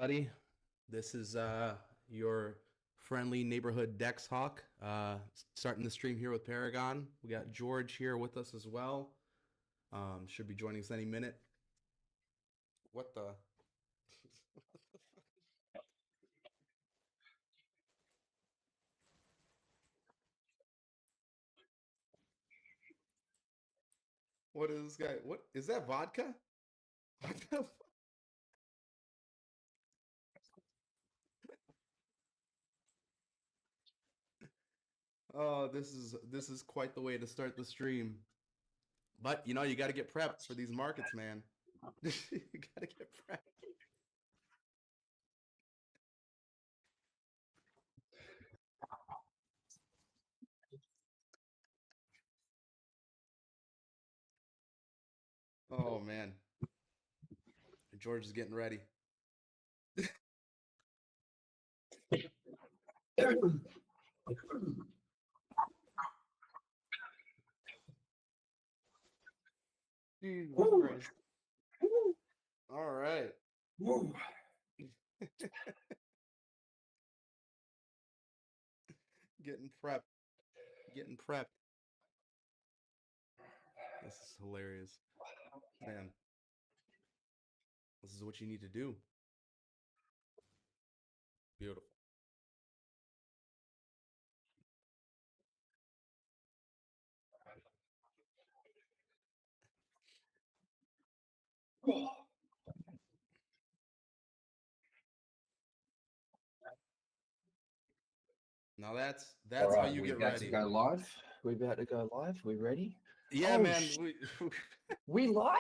everybody. This is your friendly neighborhood Dex Hawk. Starting the stream here with Paragon. We got George here with us as well. Should be joining us any minute. What the? What is this guy? What is that vodka? What the? Oh, this is quite the way to start the stream. But you got to get prepped for these markets, man. You got to get prepped. Oh man, George is getting ready. Jesus Christ. All right. Getting prepped. Getting prepped. This is hilarious. Man, this is what you need to do. Beautiful. Now All that's how right, you we get about to ready. go live. We about to go live. We ready? Yeah, Oh, man. we live,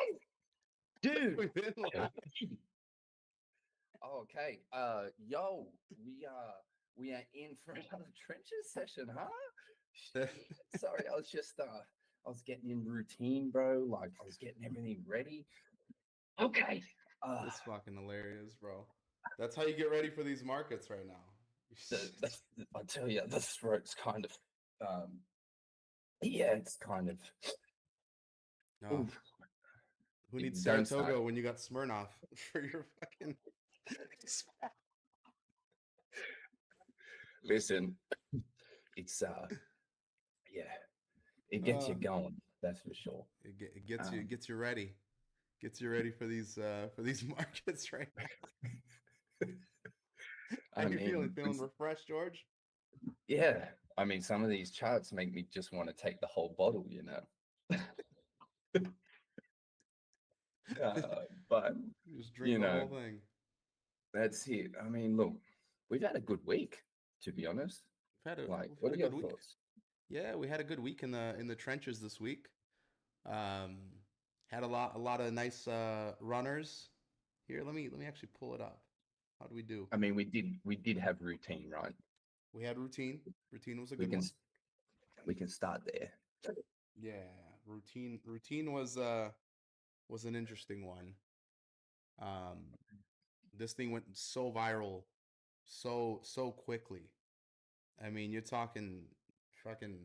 dude. We've been live. Okay. Yo, we are in for another trenches session, huh? Shit. Sorry, I was getting in routine, bro. Like I was getting everything ready. Okay. This fucking hilarious, bro. That's how you get ready for these markets right now. I tell you, the throat's kind of, yeah, it's kind of. Oh, who needs Don't Saratoga start. when you got Smirnoff for your fucking? Listen, it's yeah, it gets you Uh, going. That's for sure. it gets you Um, it gets you ready. Gets you ready for these markets right now. How I you feeling? mean, Feeling refreshed, George? yeah. I mean, some of these charts make me just want to take the whole bottle, you know. But Just drink you the know, whole thing. that's it. I mean, look, we've had a good week, to be honest. Like, We've what had are a your good week. thoughts? Yeah, we had a good week in the trenches this week. Um, had a lot of nice runners. Here, let me actually pull it up. How do we do? I mean, we did have routine, right? We had routine. Routine was a We good can one. we can start there. Yeah, routine was an interesting one. Um, this thing went so viral so quickly. I mean, you're talking fucking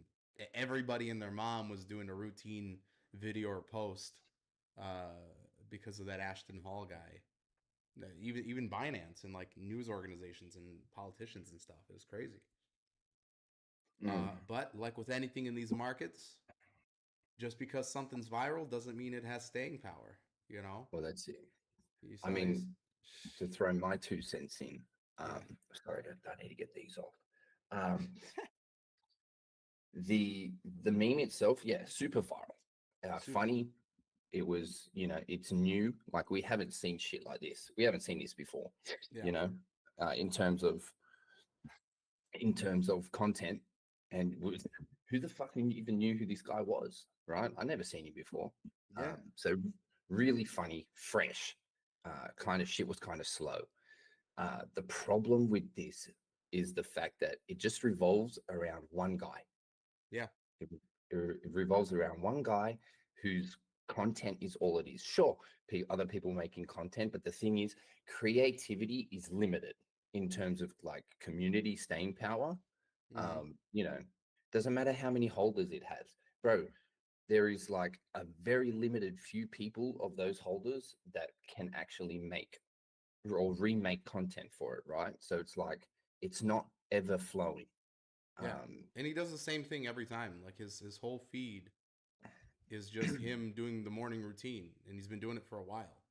everybody and their mom was doing a routine video or post uh, because of that Ashton Hall guy. Even Binance and like news organizations and politicians and stuff. It was crazy. Mm. But like with anything in these markets, just because something's viral doesn't mean it has staying power. You know, Well, that's it. you I saw these. mean, to throw my 2 cents in. Yeah. Sorry, I need to get these off. Um, the the meme itself, yeah, super viral, Super. funny. It was, it's new. Like we haven't seen shit like this. We haven't seen this before. Yeah. You know, uh, in terms of in terms of content, and who the fuck even knew who this guy was? Right? I never seen him before. Yeah. So really funny, fresh. Kind of shit was kind of slow. The problem with this is the fact that it just revolves around one guy. Yeah. It, it revolves around one guy whose content is all it is. Sure, other people making content, but the thing is, creativity is limited in terms of like community staying power. Mm-hmm. You know, doesn't matter how many holders it has, bro. There is like a very limited few people of those holders that can actually make or remake content for it, right? So it's like it's not ever flowing. Yeah. Um, And he does the same thing every time. Like his whole feed is just him doing the morning routine, and he's been doing it for a while.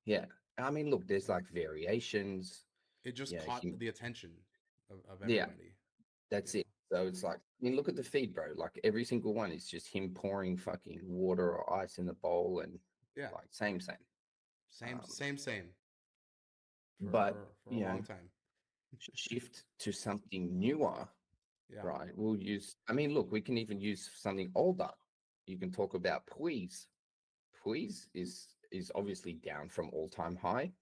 yeah, I mean, look, there's like variations. It just Yeah, caught the attention of yeah, everybody, you that's it. know. So it's like, I mean, look at the feed, bro. Like every single one is just him pouring fucking water or ice in the bowl, and Yeah. like same. Same Um, same but for a you know, long time. shift to something newer, Yeah. right? We'll use. I mean, look, we can even use something older. You can talk about Puis. Puis is obviously down from all time high.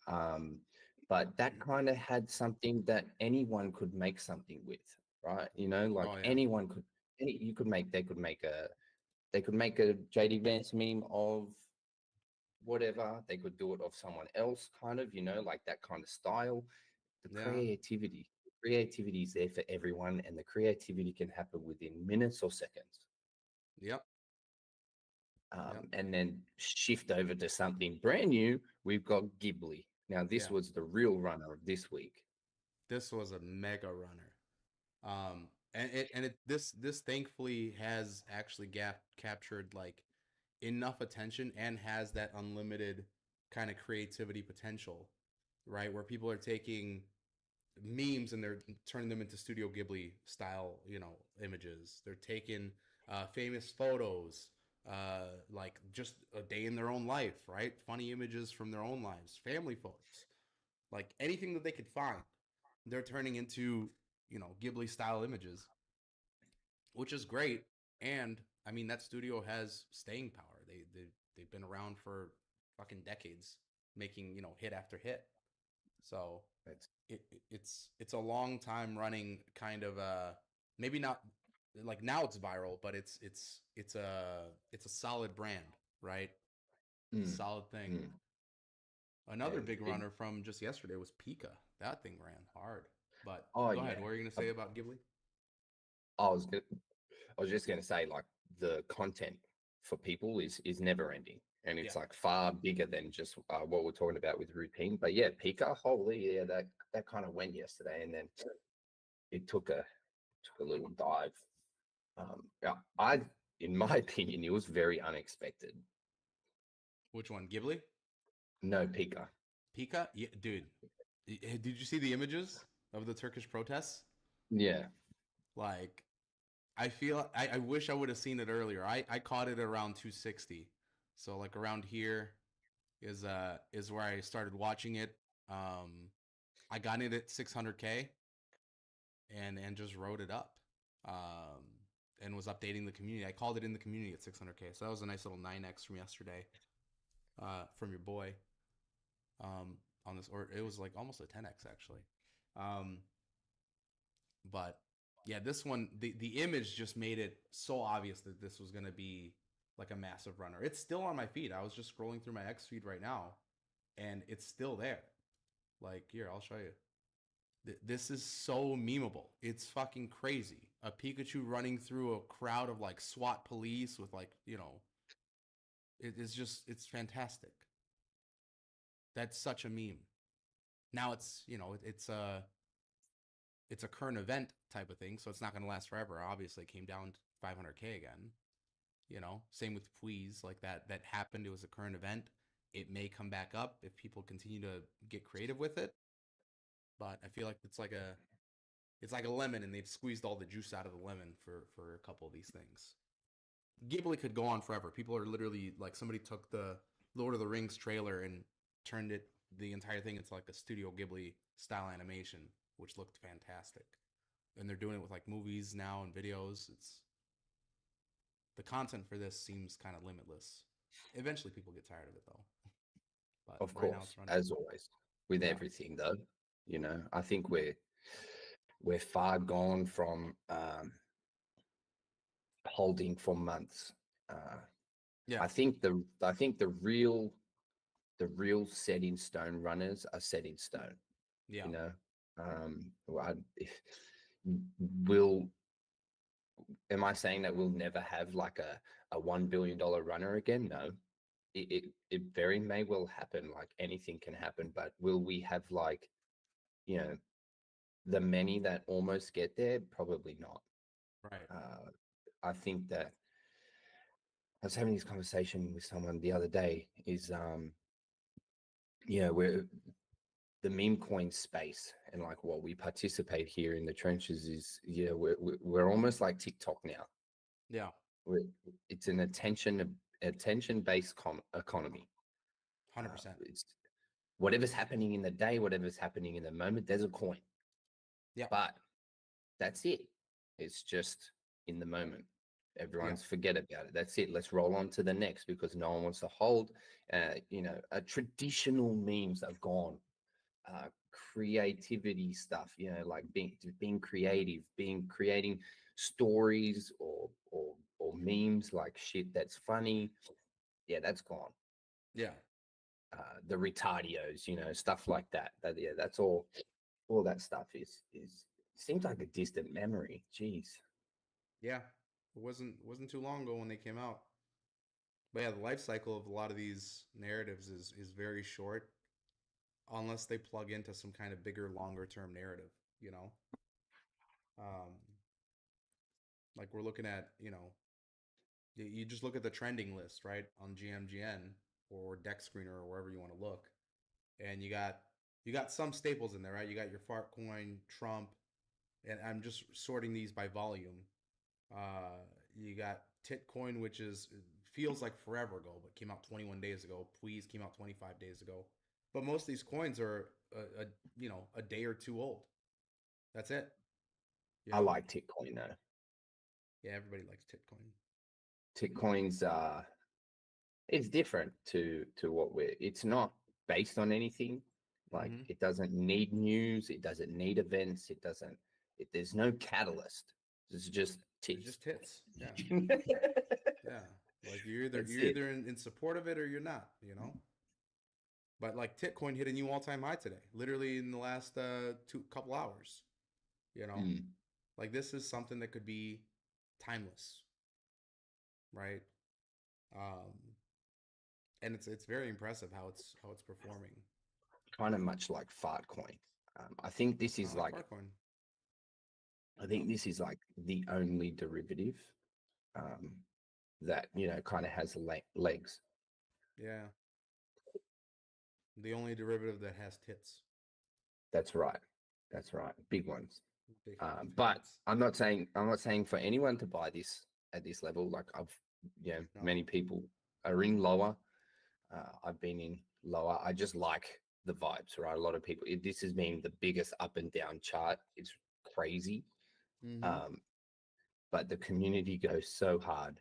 Um, but that kind of had something that anyone could make something with, right? You know, like Oh yeah. anyone could, you could make, they could make a JD Vance meme of whatever. They could do it of someone else, kind of, you know, like that kind of style. The Yeah. creativity is there for everyone, and the creativity can happen within minutes or seconds. Yep. Yep. And then shift over to something brand new. We've got Ghibli. Now, this Yeah. was the real runner of this week. This was a mega runner. And this thankfully has actually captured like enough attention and has that unlimited kind of creativity potential, right? Where people are taking memes and they're turning them into Studio Ghibli style, images. They're taking famous photos, like just a day in their own life, right? Funny images from their own lives, family photos, like anything that they could find. They're turning into, Ghibli style images, which is great. And I mean, that studio has staying power. They've been around for fucking decades, making hit after hit. So That's it's a long time running kind of maybe not like now it's viral, but it's a solid brand, right? mm, Solid thing. mm. Another And big it, runner from just yesterday was Pika. That thing ran hard. But oh go ahead. yeah, What are you gonna I, say about Ghibli? I was go- I was just going to say, like, the content for people is never ending, and Yeah. it's like far bigger than just what we're talking about with routine. But yeah, Pika, holy yeah, that kind of went yesterday, and then it took a little dive. Yeah, in my opinion, it was very unexpected. Which one? Ghibli? No Pika. Pika? Yeah, dude. Did you see the images of the Turkish protests? Yeah. Like, I wish I would have seen it earlier. I caught it around 260. So like around here is where I started watching it. Um I got it at 600K and just wrote it up. Um and was updating the community. I called it in the community at 600K. So that was a nice little 9x from yesterday from your boy on this, or it was like almost a 10x actually. Um But yeah, this one, the image just made it so obvious that this was going to be like a massive runner. It's still on my feed. I was just scrolling through my X feed right now, and it's still there. Like here, I'll show you. This is so memeable. It's fucking crazy. A Pikachu running through a crowd of like SWAT police with like it's fantastic. That's such a meme. Now it's a current event type of thing, so it's not going to last forever. Obviously, it came down to 500K again. Same with Please, like that happened. It was a current event. It may come back up if people continue to get creative with it. But I feel like it's like a lemon, and they've squeezed all the juice out of the lemon for a couple of these things. Ghibli could go on forever. People are literally like somebody took the Lord of the Rings trailer and turned the entire thing into like a Studio Ghibli style animation, which looked fantastic. And they're doing it with like movies now and videos. It's the content for this seems kind of limitless. Eventually, people get tired of it though. But Of right now, course, it's running. as always, with Yeah, everything though, I think we're far gone from holding for months. Uh, yeah, I think the real set in stone runners are set in stone. yeah. You know, well, will am I saying that we'll never have like a $1 billion runner again? No, it very may well happen. Like anything can happen, but will we have like, you know, the many that almost get there? Probably not. Right. Uh, I think that I was having this conversation with someone the other day. Is we're the meme coin space and like what we participate here in the trenches is we're almost like TikTok now. Yeah. We're, it's an attention based economy. 100%. It's whatever's happening in the day, whatever's happening in the moment. There's a coin, Yeah. but that's it. It's just in the moment. Yeah. Everyone's forget about it. That's it. Let's roll on to the next because no one wants to hold. Traditional memes are gone. Creativity stuff, like being creative, being creating stories or memes like shit that's funny. Yeah, that's gone. Yeah. The retardios, stuff like that. Yeah, that's all that stuff is seems like a distant memory. Jeez. Yeah. It wasn't too long ago when they came out. But yeah, the life cycle of a lot of these narratives is very short unless they plug into some kind of bigger, longer term narrative, you know? Um, like we're looking at, you just look at the trending list, right, on GMGN or Deck Screener or wherever you want to look, and you got some staples in there, right? You got your Fartcoin, Trump, and I'm just sorting these by volume. Uh, you got Titcoin, which is feels like forever ago, but came out 21 days ago. Please came out 25 days ago. But most of these coins are a day or two old. That's it. You I know. like Titcoin though. Yeah, everybody likes Titcoin. Titcoin's it's different to what we're. It's not based on anything. Like Mm-hmm. it doesn't need news. It doesn't need events. It doesn't. There's no catalyst. It's just It's tits. just tits. Yeah, yeah. Like That's you're it. either in support of it or you're not. You know. But like Titcoin hit a new all time high today, literally in the last two couple hours. You know, Mm. like this is something that could be timeless, right? Um, and it's very impressive how it's performing. Kind of much like Fartcoin. I think this Kind is of like like Fartcoin. I Yep. think this is like the only derivative um, that kind of has legs. Yeah. The only derivative that has tits. That's right. That's right. Big ones. Big big But tits. I'm not saying for anyone to buy this at this level. Like No. many people are in lower. I've been in lower. I just like the vibes, right? A lot of people. This has been the biggest up and down chart. It's crazy. Mm-hmm. Um, but the community goes so hard.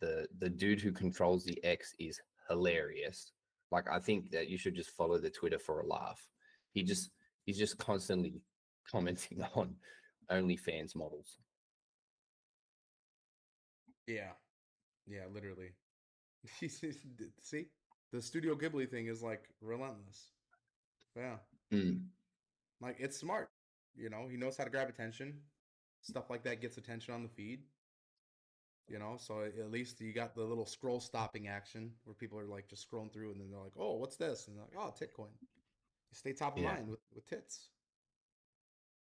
The dude who controls the X is hilarious. Like I think that you should just follow the Twitter for a laugh. He just he's just constantly commenting on OnlyFans models. Yeah. Yeah, literally. See? The Studio Ghibli thing is like relentless. Yeah. Mm, Like it's smart. He knows how to grab attention. Stuff like that gets attention on the feed. So at least you got the little scroll stopping action where people are like just scrolling through and then they're like, oh, what's this? And they're like, oh, Titcoin. You stay top of yeah, mind with tits.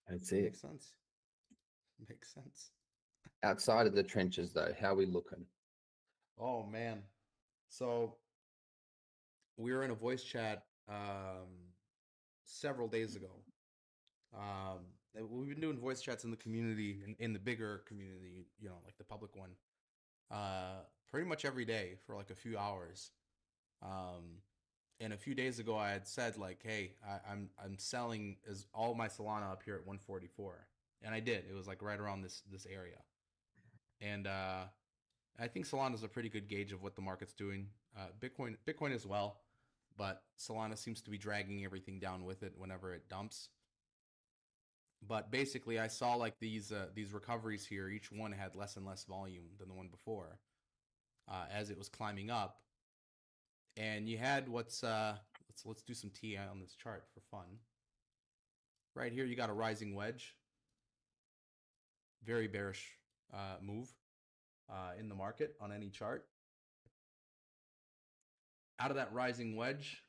that's it. Makes sense. Makes sense. Outside of the trenches, though, how we looking? Oh man. So we were in a voice chat several days ago. We've been doing voice chats in the community, in the bigger community, like the public one, pretty much every day for like a few hours. Um, and a few days ago, I had said like, "Hey, I'm selling is all my Solana up here at 144," and I did. It was like right around this area, and I think Solana is a pretty good gauge of what the market's doing. Bitcoin as well, but Solana seems to be dragging everything down with it whenever it dumps. But basically, I saw like these recoveries here. Each one had less and less volume than the one before, as it was climbing up. And you had let's do some TI on this chart for fun. Right here, you got a rising wedge, very bearish move in the market on any chart. Out of that rising wedge,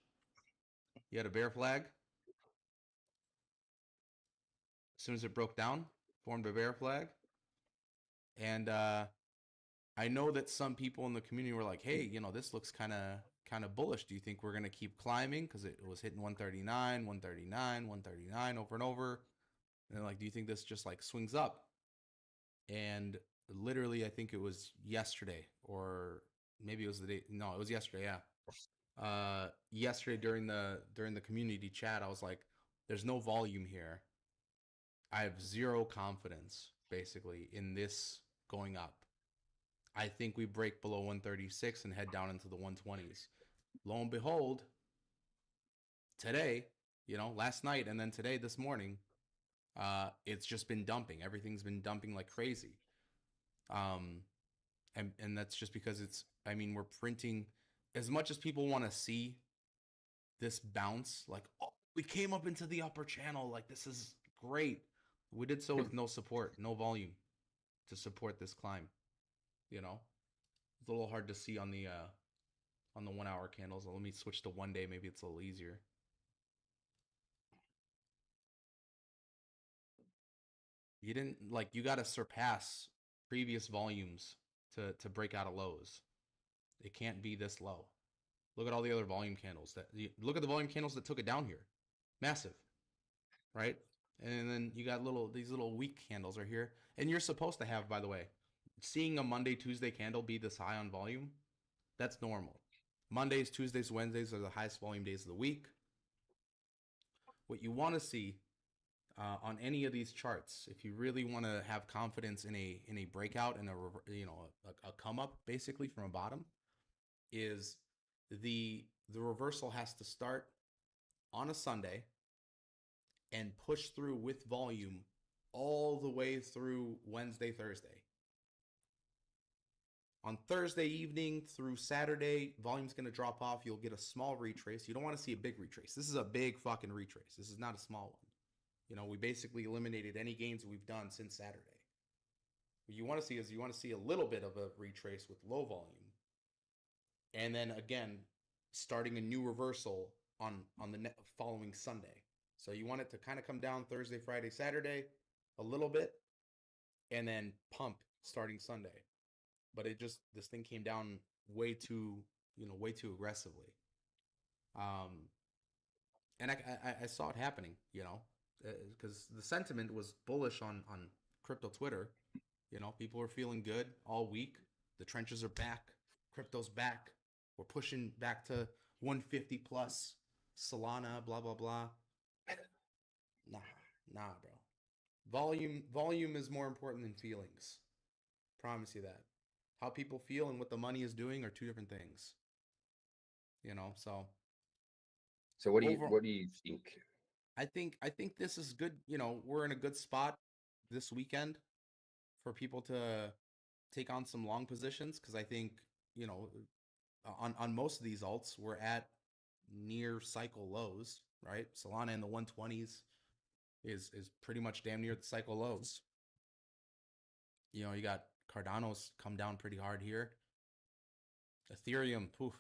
you had a bear flag. As soon as it broke down, formed a bear flag. And I know that some people in the community were like, "Hey, this looks kind of bullish. Do you think we're gonna keep climbing? Because it was hitting 139, 139, 139 over and over. And like, do you think this just like swings up?" And literally, I think it was yesterday, or maybe it was the day. No, it was yesterday. Yeah. Yesterday during the community chat, I was like, "There's no volume here. I have zero confidence, basically, in this going up. I think we break below 136 and head down into the 120s." Lo and behold, today, last night and then today, this morning, it's just been dumping. Everything's been dumping like crazy. Um, and that's just because we're printing as much as people want to see this bounce, like, oh, we came up into the upper channel, like this is great. We did so with no support, no volume to support this climb. It's a little hard to see on the 1 hour candles. Let me switch to 1 day. Maybe it's a little easier. You didn't like you got to surpass previous volumes to break out of lows. It can't be this low. Look at all the other volume candles look at the volume candles that took it down here. Massive, right? And then you got these little weak candles are here. And you're supposed to have, by the way, seeing a Monday, Tuesday candle be this high on volume, that's normal. Mondays, Tuesdays, Wednesdays are the highest volume days of the week. What you want to see on any of these charts, if you really want to have confidence in a breakout and a come up basically from a bottom, is the reversal has to start on a Sunday and push through with volume all the way through Wednesday, Thursday. On Thursday evening through Saturday, volume's going to drop off. You'll get a small retrace. You don't want to see a big retrace. This is a big fucking retrace. This is not a small one. We basically eliminated any gains we've done since Saturday. What you want to see is a little bit of a retrace with low volume. And then again, starting a new reversal on the following Sunday. So you want it to kind of come down Thursday, Friday, Saturday a little bit, and then pump starting Sunday. But this thing came down way too aggressively. And I saw it happening, because the sentiment was bullish on crypto Twitter. People were feeling good all week. The trenches are back. Crypto's back. We're pushing back to 150 plus. Solana, blah blah blah. Nah, bro. Volume is more important than feelings. Promise you that. How people feel and what the money is doing are two different things. So. So what do you think? I think this is good. We're in a good spot this weekend for people to take on some long positions, because I think on most of these alts we're at near cycle lows, right? Solana in the 120s is pretty much damn near the cycle lows. You got Cardano's come down pretty hard here. Ethereum, poof.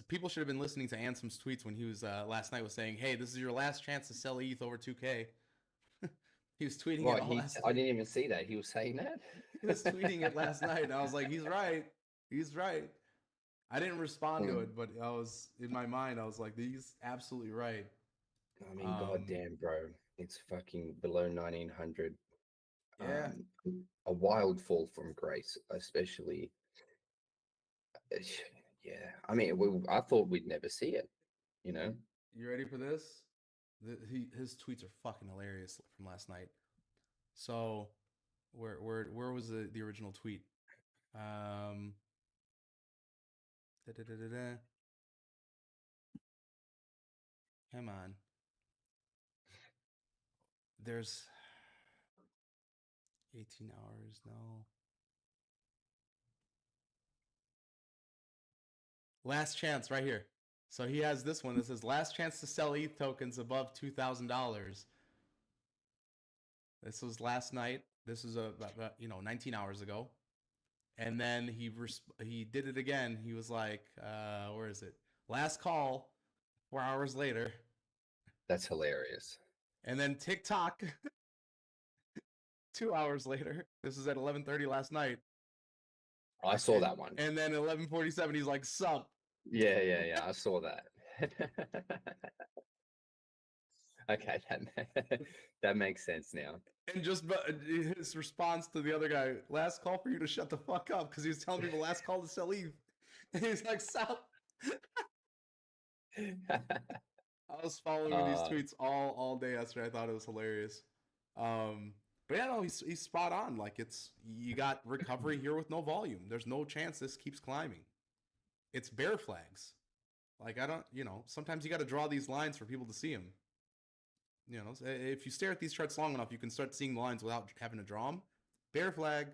People should have been listening to Ansem's tweets when he was last night was saying, "Hey, this is your last chance to sell ETH over 2K." He was tweeting it all last I night. didn't even see that. He was saying that? He was tweeting it last night, and I was like, "He's right. He's right." I didn't respond to it, but I was in my mind. I was like, "He's absolutely right." I mean, goddamn, bro, it's fucking below 1900. Yeah. A wild fall from grace, especially. Yeah, I mean, I thought we'd never see it. You ready for this? His tweets are fucking hilarious from last night. So, where was the original tweet? Um, da, da, da, da, da. Come on. There's 18 hours. No. Last chance right here. So he has this one that says last chance to sell ETH tokens above $2,000. This was last night. This is about 19 hours ago. And then he did it again. He was like, where is it? Last call, 4 hours later. That's hilarious. And then TikTok, 2 hours later. This is at 11:30 last night. I saw that one. And then 11:47, he's like, "Sup?" Yeah. I saw that. Okay, that makes sense now. And just his response to the other guy, "Last call for you to shut the fuck up," because he was telling people, "Last call to sell ETH." And he's like, "Sup?" I was following these tweets all day yesterday. I thought it was hilarious. But yeah, no, he's spot on. Like it's you got recovery here with no volume. There's no chance this keeps climbing. It's bear flags. Like I don't, sometimes you got to draw these lines for people to see them. If you stare at these charts long enough, you can start seeing the lines without having to draw them. Bear flag,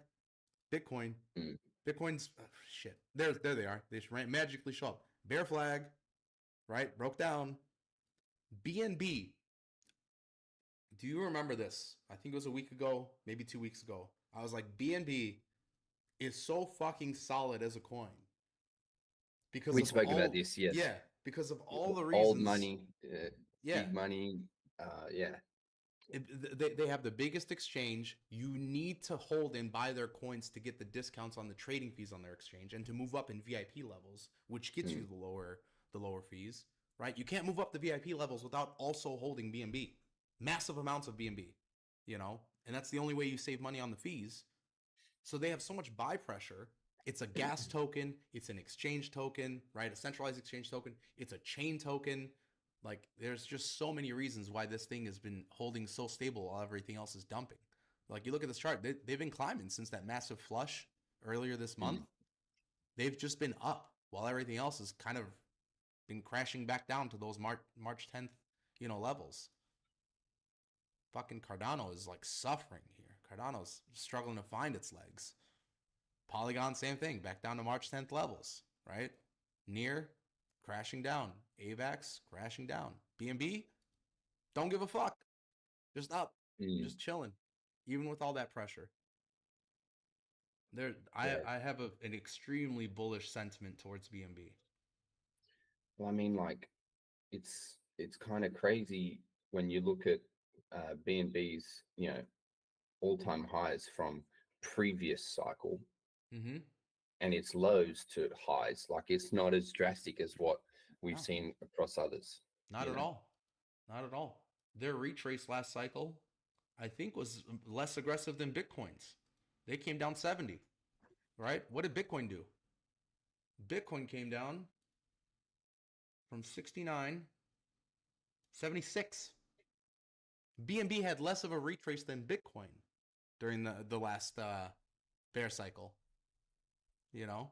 Bitcoin, Mm. Bitcoin's shit. There they are. They magically show up. Bear flag, right? Broke down. BNB. Do you remember this? I think it was a week ago, maybe 2 weeks ago. I was like, BNB is so fucking solid as a coin because We of spoke about this, yes. yeah, because of all the Old reasons. money, Yeah, big money, yeah. they have the biggest exchange. You need to hold and buy their coins to get the discounts on the trading fees on their exchange and to move up in VIP levels, which gets you the lower fees, right? You can't move up the VIP levels without also holding BNB, massive amounts of BNB, and that's the only way you save money on the fees. So they have so much buy pressure. It's a gas token, it's an exchange token, right? A centralized exchange token, it's a chain token. Like there's just so many reasons why this thing has been holding so stable while everything else is dumping. Like you look at this chart, they've been climbing since that massive flush earlier this month. Mm. They've just been up while everything else has kind of been crashing back down to those March 10th, levels. Fucking Cardano is like suffering here. Cardano's struggling to find its legs. Paragon, same thing, back down to March 10th levels, right? Near, crashing down. AVAX, crashing down. BNB, don't give a fuck. Just up, Mm. just chilling, even with all that pressure. Yeah. I have an extremely bullish sentiment towards BNB. Well, I mean, like, it's kind of crazy when you look at BNB's, all-time highs from previous cycle Mm-hmm. and its lows to highs. Like, it's not as drastic as what we've No, seen across others, not you at know. all. Not at all. Their retrace last cycle, I think, was less aggressive than Bitcoin's. They came down 70, right? What did Bitcoin do? Bitcoin came down from 69, 76. BNB had less of a retrace than Bitcoin during the last bear cycle. You know,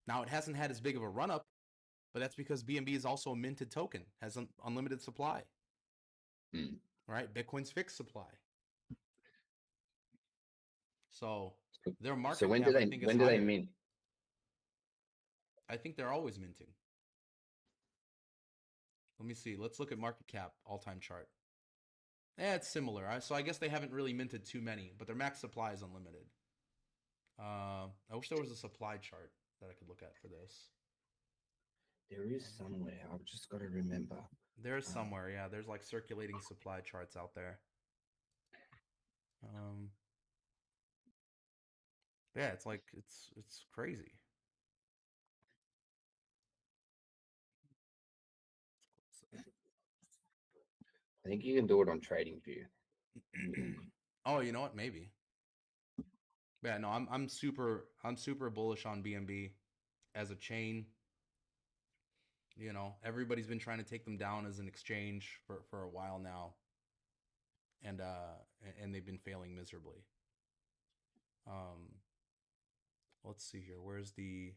now it hasn't had as big of a run up, but that's because BNB is also a minted token, has unlimited supply. Mm. Right? Bitcoin's fixed supply. So their So market cap, I think, is when do they higher. mint? I think they're always minting. Let me see. Let's look at market cap all time chart. It's similar. So I guess they haven't really minted too many, but their max supply is unlimited. I wish there was a supply chart that I could look at for this. There is somewhere. I've just got to remember. There's somewhere, yeah. There's like circulating supply charts out there. Um, yeah, it's like it's crazy. I think you can do it on TradingView. Oh, you know what? Maybe. Yeah, no, I'm super bullish on BNB as a chain. Everybody's been trying to take them down as an exchange for a while now, and they've been failing miserably. Um, let's see here. Where's the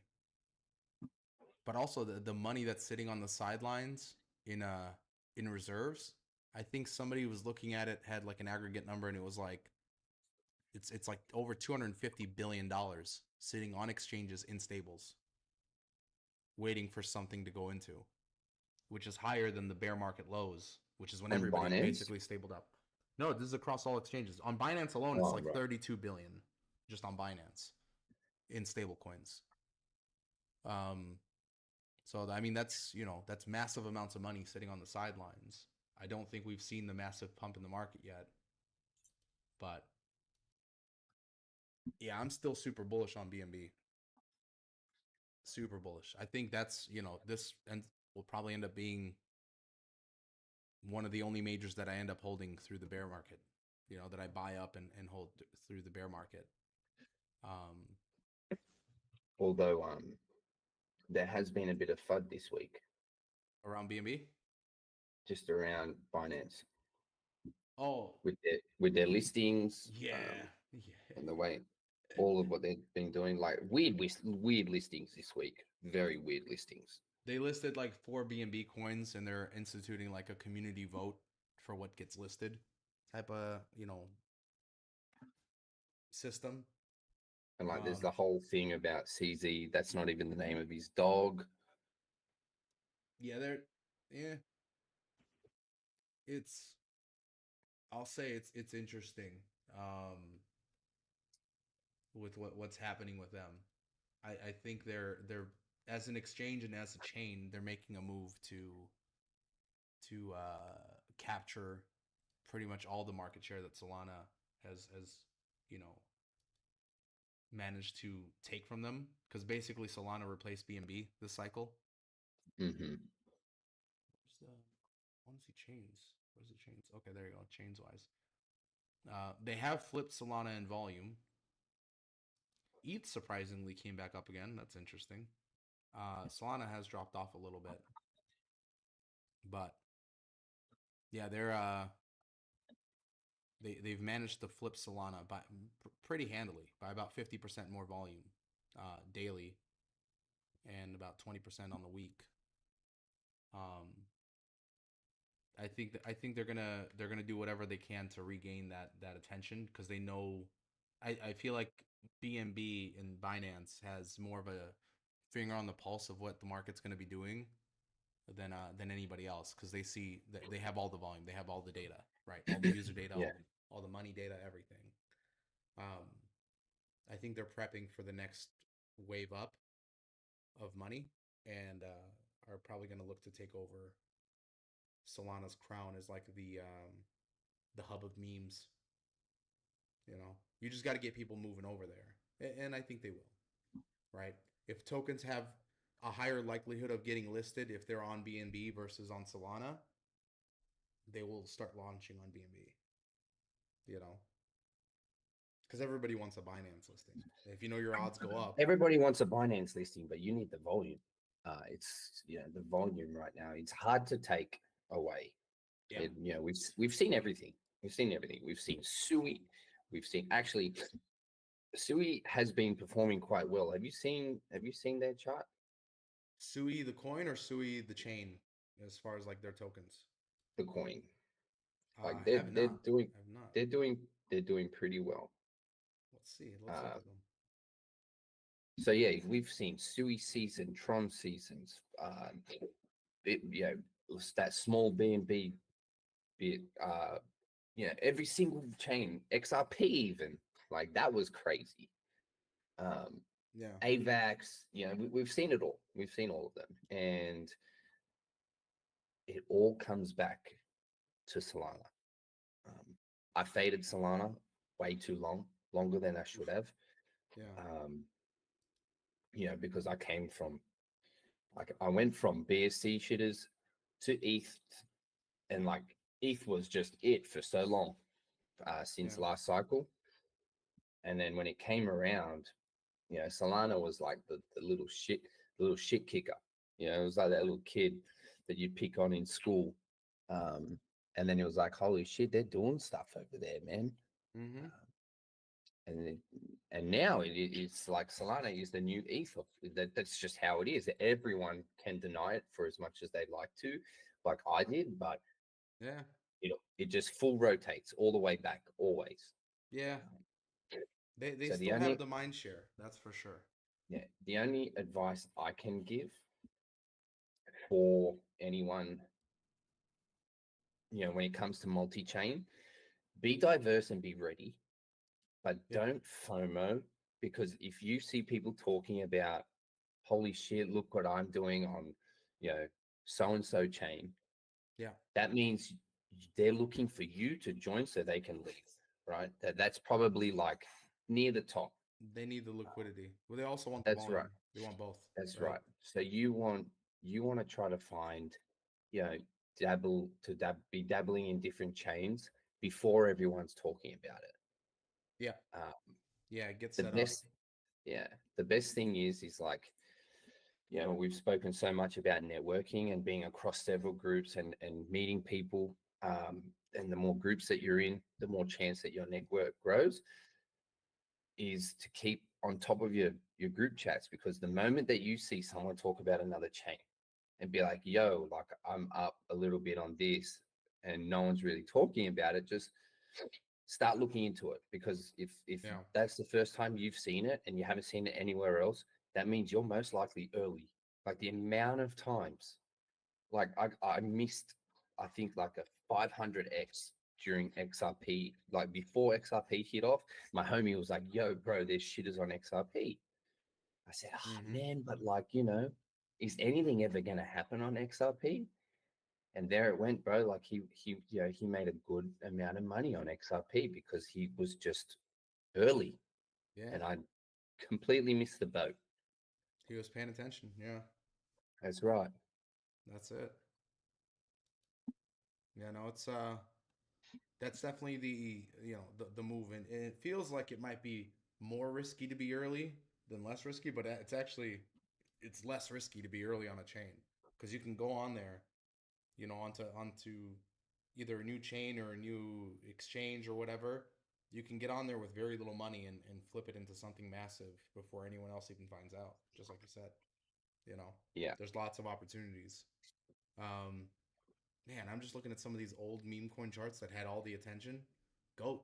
but also the money that's sitting on the sidelines in reserves. I think somebody was looking at it, had like an aggregate number, and it was like it's like over $250 billion sitting on exchanges in stables, waiting for something to go into, which is higher than the bear market lows, which is when On everybody Binance? basically stabled up. No, this is across all exchanges. On Binance alone, it's Oh, like right. 32 billion just on Binance in stable coins. Um, So I mean, that's that's massive amounts of money sitting on the sidelines. I don't think we've seen the massive pump in the market yet, but yeah, I'm still super bullish on BNB. Super bullish. I think that's this and will probably end up being one of the only majors that I end up holding through the bear market. That I buy up and hold through the bear market. Um, Although there has been a bit of FUD this week Around BNB. just around Binance Oh with their listings, yeah, yeah. and the way all of what they've been doing, like weird listings this week, very weird listings. They listed like 4 BNB coins, and they're instituting like a community vote for what gets listed, type of system. And like, there's Um, the whole thing about CZ. That's not even the name of his dog. yeah, yeah. It's I'll say it's interesting. With what's happening with them. I think they're as an exchange and as a chain, they're making a move to capture pretty much all the market share that Solana has you know managed to take from them, because basically Solana replaced BNB this cycle. Mm-hmm. I want to see chains. Where's the chains? Okay, there you go. Chains wise, they have flipped Solana in volume. ETH surprisingly came back up again. That's interesting. Solana has dropped off a little bit, but yeah, they've managed to flip Solana by pretty handily, by about 50% more volume daily, and about 20% on the week. Um, I think they're gonna do whatever they can to regain that attention, because they know. I feel like BNB and Binance has more of a finger on the pulse of what the market's going to be doing than anybody else, because they see that they have all the volume, they have all the data, right? All the user data, Yeah. all the money data, everything. Um, I think they're prepping for the next wave up of money, and are probably going to look to take over Solana's crown as like the hub of memes. You just got to get people moving over there, and I think they will. Right? If tokens have a higher likelihood of getting listed if they're on BNB versus on Solana, they will start launching on BNB. You know, because everybody wants a Binance listing. If your odds go up, Everybody wants a Binance listing, but you need the volume. It's the volume right now. It's hard to take away. yeah, We've seen everything. We've seen everything. We've seen Sui. We've seen, actually, Sui has been performing quite well. Have you seen their chart? Sui the coin or Sui the chain, as far as like their tokens. The coin. Like, I have not. I have not. they're doing pretty well. Let's see. Let's look Uh, at them. so yeah, we've seen Sui season, Tron seasons. That small BNB bit. Every single chain, XRP even, like, that was crazy. Um, Yeah, AVAX, we've seen it all. We've seen all of them, and it all comes back to Solana. Um, I faded Solana way too longer than I should have. yeah, Um, because I went from BSC shitters to ETH, and like, ETH was just it for so long, since yeah. last cycle. And then when it came around, Solana was like the little shit kicker. It was like that little kid that you pick on in school. And then it was like, holy shit, they're doing stuff over there, man. Mm-hmm. And then, and now it's like Solana is the new ETH. That's just how it is. Everyone can deny it for as much as they'd like to, like I did, but Yeah, it just full rotates all the way back, always. yeah. They So still have the mind share. That's for sure. the only advice I can give for anyone, when it comes to multi-chain, be diverse and be ready, but Yeah, don't FOMO, because if you see people talking about holy shit, look what I'm doing on, you know, so and so chain. Yeah. That means they're looking for you to join so they can leave, right? That's probably like near the top. They need the liquidity. Well, they also want the That's volume. right. They want both, That's right? right. So you want to try to find, you know, be dabbling in different chains before everyone's talking about it. Yeah. Um, Yeah. Get the set up. best, yeah, the best thing is like, you know, we've spoken so much about networking and being across several groups and meeting people. And the more groups that you're in, the more chance that your network grows. Is to keep on top of your group chats, because the moment that you see someone talk about another chain and be like, yo, like I'm up a little bit on this and no one's really talking about it, just start looking into it. Because if Yeah. that's the first time you've seen it and you haven't seen it anywhere else, that means you're most likely early. Like the amount of times, like I missed, I think like a 500x during XRP, like before XRP hit off. My homie was like, yo, bro, there's shitters on XRP. I said, oh Mm-hmm. man, but like, you know, is anything ever going to happen on XRP? And there it went, bro. Like you know, he made a good amount of money on XRP because he was just early, Yeah. and I completely missed the boat. He was paying attention. Yeah. That's right. That's it. Yeah. No, it's that's definitely the the move, and it feels like it might be more risky to be early than less risky, but it's actually it's less risky to be early on a chain because you can go on there, onto either a new chain or a new exchange or whatever. You can get on there with very little money and flip it into something massive before anyone else even finds out. Just like you said, you know, Yeah. there's lots of opportunities. Um, Man, I'm just looking at some of these old meme coin charts that had all the attention. Goat,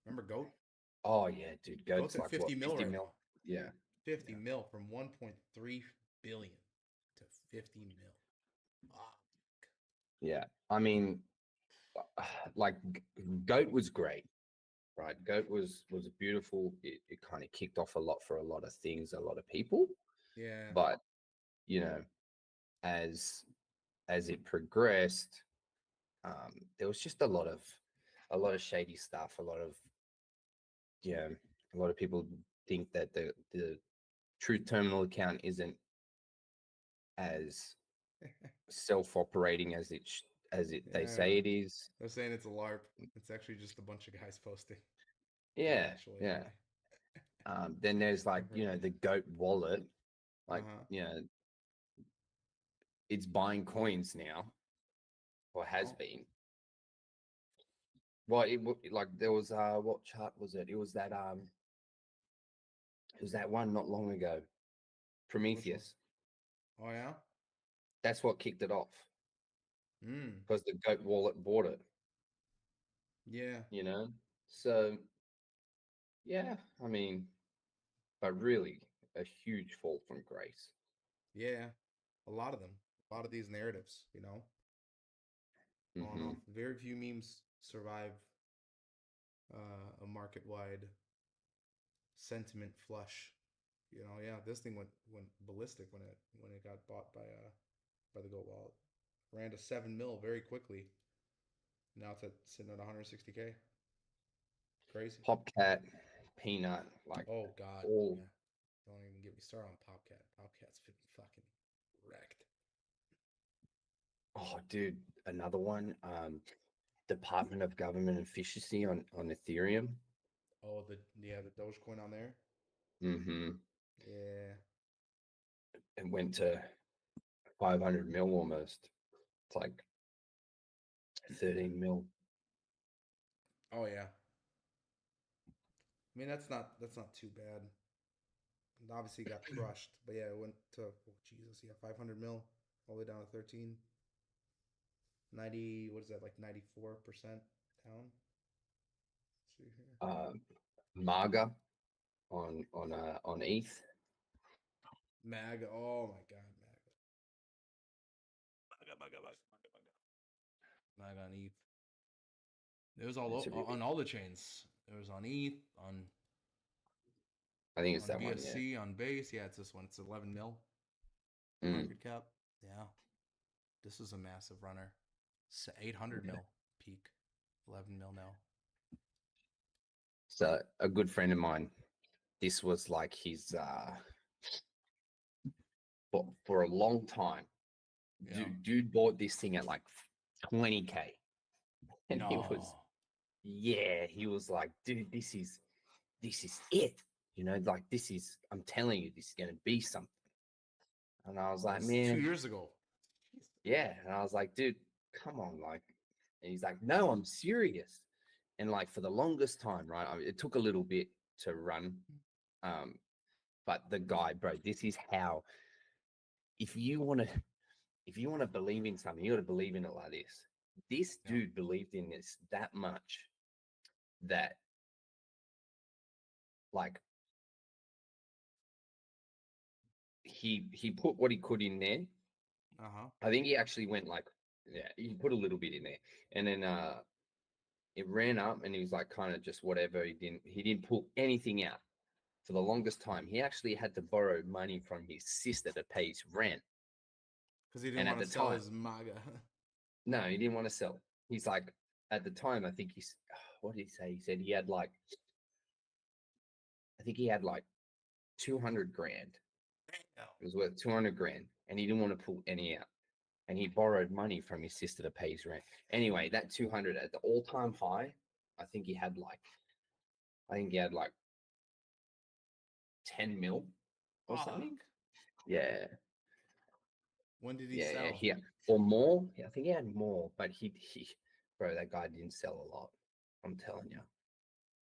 remember Goat? Oh yeah, dude. Goat's Goat's at like what, 50 mil 50 right mil? now. Yeah. 50 Yeah. mil from 1.3 billion to 50 mil. Ah, Yeah. I mean, like Goat was great, right? Goat was beautiful. It kind of kicked off a lot for a lot of things, a lot of people. yeah, But you know, as it progressed, there was just a lot of shady stuff. A lot of, yeah, a lot of people think that the truth terminal account isn't as self-operating as they yeah. say it is. They're saying it's a LARP. It's actually just a bunch of guys posting the Yeah, actual yeah. AI. Then there's like, I've you heard know, that. the Goat wallet, Uh like, huh. you know, it's buying coins now, or has Oh, been. Well, like there was what chart was it? It was that one not long ago, which one? Prometheus. Oh yeah. That's what kicked it off, Hmm. because the Goat wallet bought it, Yeah. you know? So, yeah, I mean, but really a huge fall from grace. Yeah. A lot of them. A lot of these narratives. Going Hmm. off. Very few memes survive a market wide sentiment flush. Yeah, this thing went ballistic when it got bought by the Goat Wallet. Ran to 7 mil very quickly. Now it's sitting at 160K. Crazy. Popcat, Peanut, like Oh God, all. yeah. Don't even get me started on Popcat. Popcat's been fucking wrecked. Oh, dude, another one. Department of Government Efficiency on Ethereum. Oh, the Dogecoin on there. Hmm. Yeah. It went to 500 mil almost. It's like 13 mil. Oh yeah. I mean that's not too bad. It obviously got crushed, but yeah, it went to Jesus, yeah, 500 mil all the way down to 13. 90, what is that, like 94% down? Let's see here. Uh, Marga on ETH. MAGA. Oh my God, MAGA. MAGA, MAGA, MAGA, MAGA, MAGA on ETH. It was It's a on really, all the chains. It was on ETH, I think it's on that one. Yeah. BSC, on base. Yeah, it's this one. It's 11 mil. Mm. market cap. Yeah, this is a massive runner. 800 Yeah. mil peak, 11 mil now. So a good friend of mine, this was like his for a long time. Yeah. Dude bought this thing at like 20K. And he was, No. yeah, he was like, dude, this is it. You know, like this is, I'm telling you, this is gonna be something. And I was That like, was 2 years man, ago. yeah. And I was like, dude, come on, like, and he's like, no, I'm serious. And like for the longest time, right? It took a little bit to run. Um, but the guy, bro, this is how if you want to if you want to believe in something, you got to believe in it like this. This Yeah. dude believed in this that much that like he put what he could in there. Uh huh. I think he actually went like, yeah, he put a little bit in there, and then it ran up, and he was like kind of just whatever. He didn't pull anything out for the longest time. He actually had to borrow money from his sister to pay his rent, Because he didn't and at want the to sell time, his MAGA. no, he didn't want to sell it. He's like, at the time, I think he's, what did he say? He said he had like, I think he had like 200 grand. Damn. It was worth 200 grand, and he didn't want to pull any out. And he borrowed money from his sister to pay his rent. Anyway, that 200 at the all-time high, I think he had like, I think he had like 10 mil or Fuck. something. Yeah, When did he yeah, sell? yeah. Or more. Yeah, I think he had more, but bro, that guy didn't sell a lot. I'm telling you.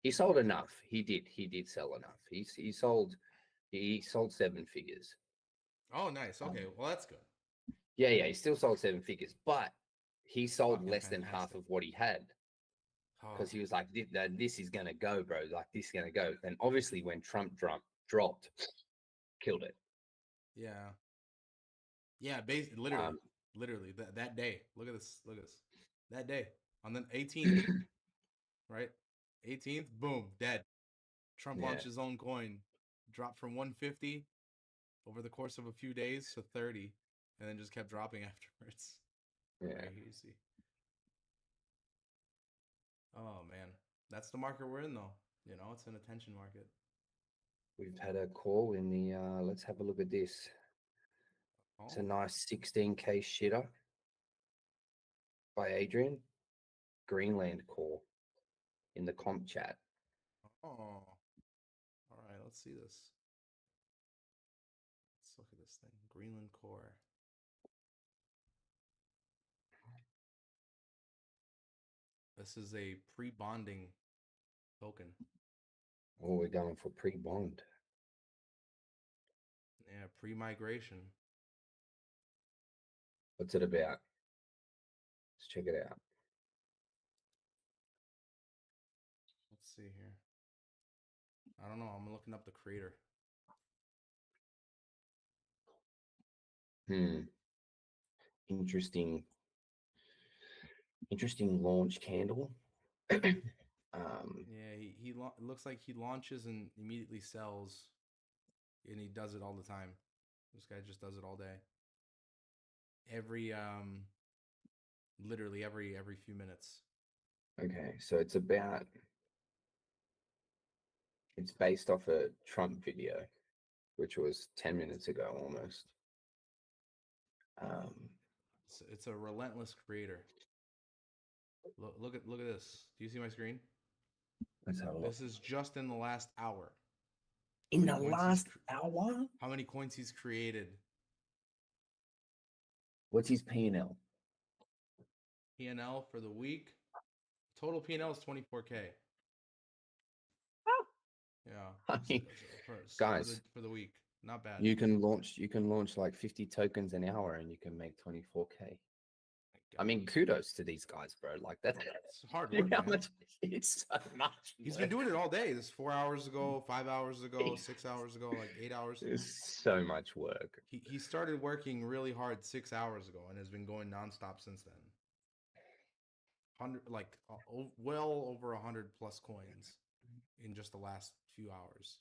He sold enough. He did sell enough. He sold 7 figures. Oh, nice. Um, Okay. Well, that's good. yeah, yeah, he still sold 7 figures, but he sold Fucking less than half fantastic. of what he had Oh, because he was like, this is gonna go, bro. Like this is gonna go. And obviously, when Trump dropped, killed it. yeah. Yeah. Literally. Um, Literally. That day. Look at this. Look at this. That day. On the 18th, right? 18th, boom, dead. Trump yeah, launched his own coin, dropped from 150 over the course of a few days to 30, and then just kept dropping afterwards. yeah. Crazy. Oh man, that's the market we're in though. You know, it's an attention market. We've had a call in the. Let's have a look at this. It's a Oh, nice 16K shitter by Adrian. Greenland call in the comp chat. oh. All right, let's see this. Let's look at this thing. Greenland Core. This is a pre-bonding token. Oh, we're going for pre-bond. Yeah, pre-migration. What's it about? Let's check it out. Let's see here. I don't know. I'm looking up the creator. Hmm. Interesting. Interesting launch candle. Yeah, it looks like he launches and immediately sells, and he does it all the time. This guy just does it all day. Every literally every few minutes. Okay, so it's based off a Trump video, which was 10 minutes ago almost. Um, It's a relentless creator. Look at this. Do you see my screen? let's have a look. This is just in the last hour. How In many the coins last hour, how many coins he's created? what's his P&L? P&L for the week. Total P&L is 24K. Yeah. I mean, For guys, the week. Not bad. you can launch like 50 tokens an hour and you can make 24K. My I God. mean, kudos to these guys, bro. Like that's It's hard you know work, how man. much it's so much He's been work. doing it all day. This 4 hours ago, 5 hours ago, 6 hours ago, like 8 hours. It's so much work. He started working really hard 6 hours ago and has been going nonstop since then. 100 like well over 100 plus coins in just the last few hours.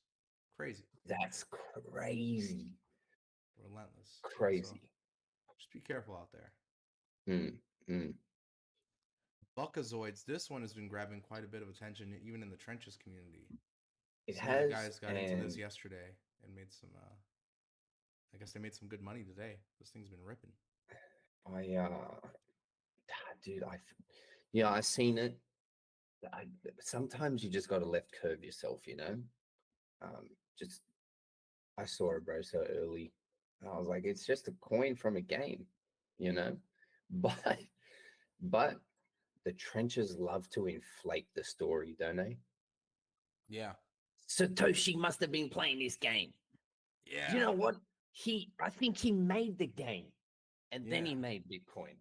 Crazy. That's crazy. relentless. So Crazy. just be careful out there. Mm, mm. Buckazoids, this one has been grabbing quite a bit of attention, even in the trenches community. It Some of the has, guys got into this and yesterday and made some. I guess they made some good money today. This thing's been ripping. I, dude, yeah, I seen it. I Sometimes you just got to left curve yourself, you know. Just I saw it, bro, so early. And I was like, it's just a coin from a game, you know. But but the trenches love to inflate the story, don't they? Yeah, Satoshi must have been playing this game. You yeah, know what? I think he made the game, and then yeah. he made Bitcoin.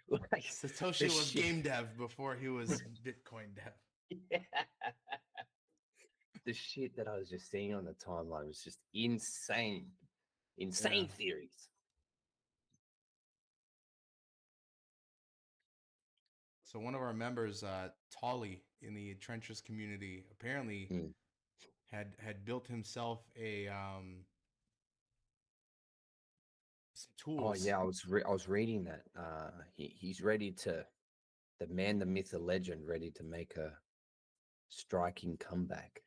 Like the Satoshi was shit. game dev before he was Bitcoin dev. The shit that I was just seeing on the timeline was just insane. Yeah. Insane theories. So one of our members, Tolly, in the trenches community, apparently Mm. had built himself a some Oh tools. yeah, I was reading that. He's ready to the man, the myth, the legend, ready to make a striking comeback.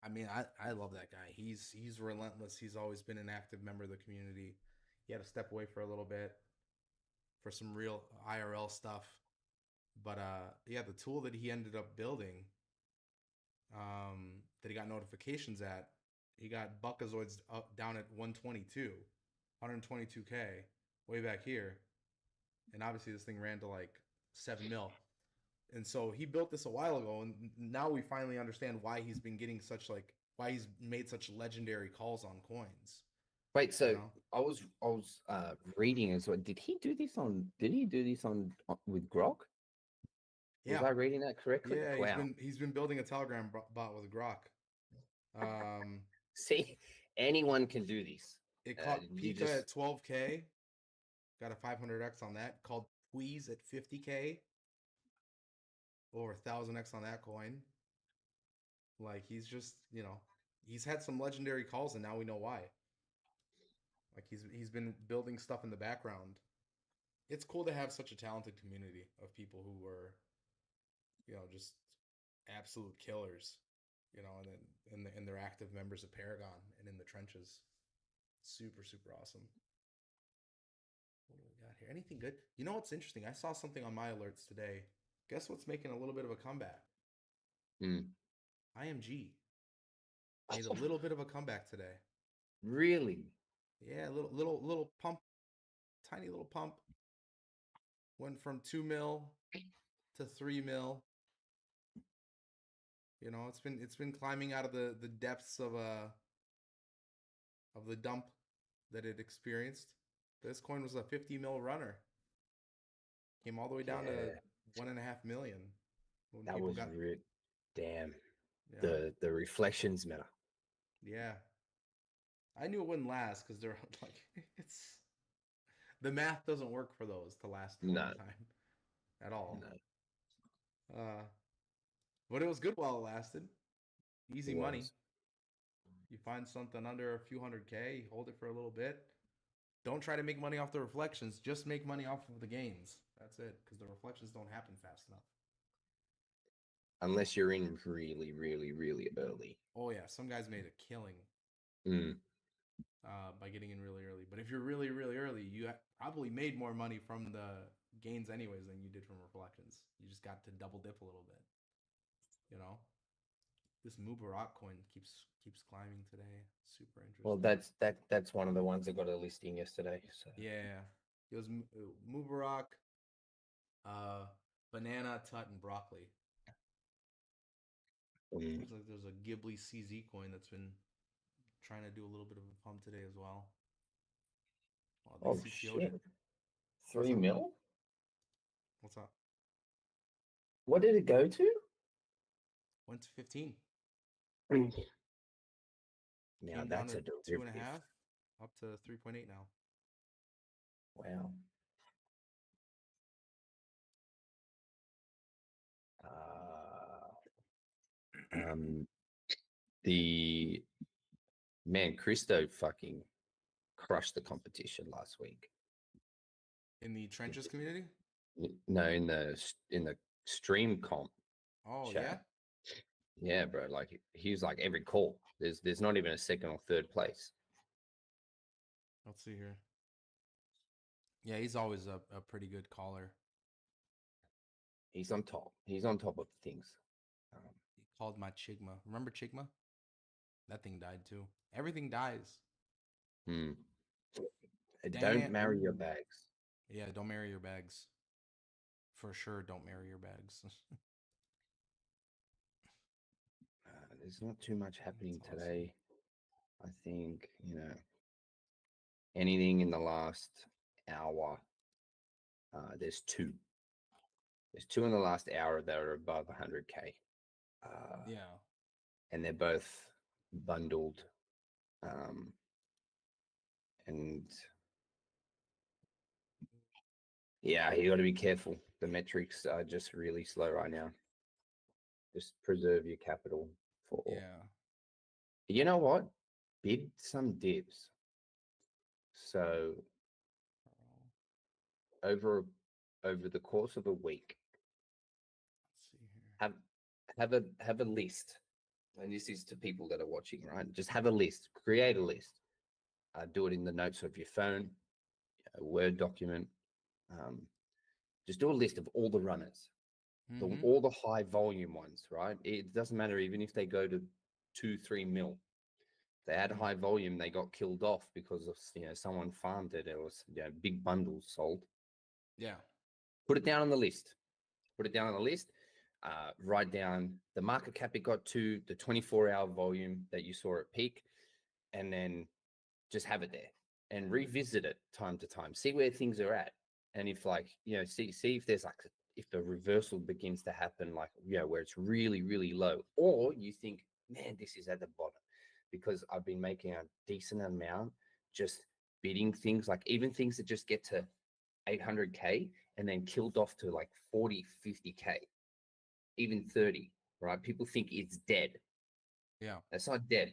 I mean, I love that guy. He's relentless. He's always been an active member of the community. He had to step away for a little bit for some real IRL stuff. But yeah, the tool that he ended up building, that he got notifications at, he got Buckazoids up down at 122, 122K, way back here. And obviously this thing ran to like 7 mil. And so he built this a while ago, and now we finally understand why he's been getting such like why he's made such legendary calls on coins. Wait, You so know? I was reading as well. Did he do this on with Grok? Was Yeah, I reading that correctly? yeah. He's Wow. been he's been building a Telegram bot with Grok. Um, See, anyone can do this. it caught You Pika just at 12K. Got a 500x on that. Called Tweez at 50K. Over 1,000x on that coin. Like he's just he's had some legendary calls, and now we know why. Like he's been building stuff in the background. It's cool to have such a talented community of people who were just absolute killers, and then and they're active members of Paragon and in the trenches. Super super awesome. What do we got here? Anything good? You know what's interesting? I saw something on my alerts today. Guess what's making a little bit of a comeback? mm. IMG made a little bit of a comeback today. Really. Yeah, little pump, tiny little pump. Went from 2 mil to 3 mil. It's been climbing out of the depths of the dump that it experienced. This coin was a 50 mil runner. Came all the way down to Yeah, 1.5 million when that people was got. real. Damn. Yeah, The reflections matter. yeah. I knew it wouldn't last because they're like it's the math doesn't work for those to last a long No, time at all. no, Uh, but it was good while it lasted. it Easy money. was. You find something under a few hundred K, you hold it for a little bit. Don't try to make money off the reflections. Just make money off of the gains. That's it, because the reflections don't happen fast enough. Unless you're in really, really, really early. Oh yeah, some guys made a killing Mm. by getting in really early. But if you're really, really early, you probably made more money from the gains anyways than you did from reflections. You just got to double dip a little bit. You know, this Mubarak coin keeps climbing today. Super Well, interesting. that's one of the ones that got a listing yesterday. So Yeah, it was Mubarak, uh, banana, tut, and broccoli. mm. Looks like there's a Ghibli CZ coin that's been trying to do a little bit of a pump today as well. Oh, they Oh CTO'd it. shit, What's three up? mil. What's up? What did it go to? Went to 15. Mm. Now Came down that's to a two and a derivative. half, up to 3.8 now. Wow. Uh, um, the Man, Christo fucking crushed the competition last week. In the trenches community? No, in the stream comp Oh yeah. chat. Yeah, bro. Like he was like every call. There's not even a second or third place. Let's see here. Yeah, he's always a pretty good caller. He's on top. He's on top of things. Um, He called my Chigma. Remember Chigma? That thing died too. Everything dies. hmm. Don't Damn. marry your Ooh. bags. Yeah, don't marry your bags. For sure, don't marry your bags. There's not too much happening That's awesome. today. I think, anything in the last hour. There's two. There's two in the last hour that are above 100K. Yeah. And they're both bundled. Um, and yeah, you got to be careful. The metrics are just really slow right now. Just preserve your capital for. Yeah. You know what? Bid some dips. So over over the course of a week, Let's see here. have have a list. And this is to people that are watching, right? Just have a list. Create a list. Do it in the notes of your phone, a Word document. Um, just do a list of all the runners, Mm-hmm. all the high volume ones, right? It doesn't matter even if they go to 2-3 mil. They had Mm. high volume, they got killed off because of someone farmed it. It was big bundles sold. Yeah. Put it down on the list. Put it down on the list. Write down the market cap it got to, the 24-hour volume that you saw at peak, and then just have it there and revisit it time to time. See where things are at, and if see if there's if the reversal begins to happen, where it's really really low, or you think, man, this is at the bottom, because I've been making a decent amount just bidding things, like even things that just get to 800K and then killed off to like 40, 50K, even 30, right? People think it's dead. Yeah. That's not dead.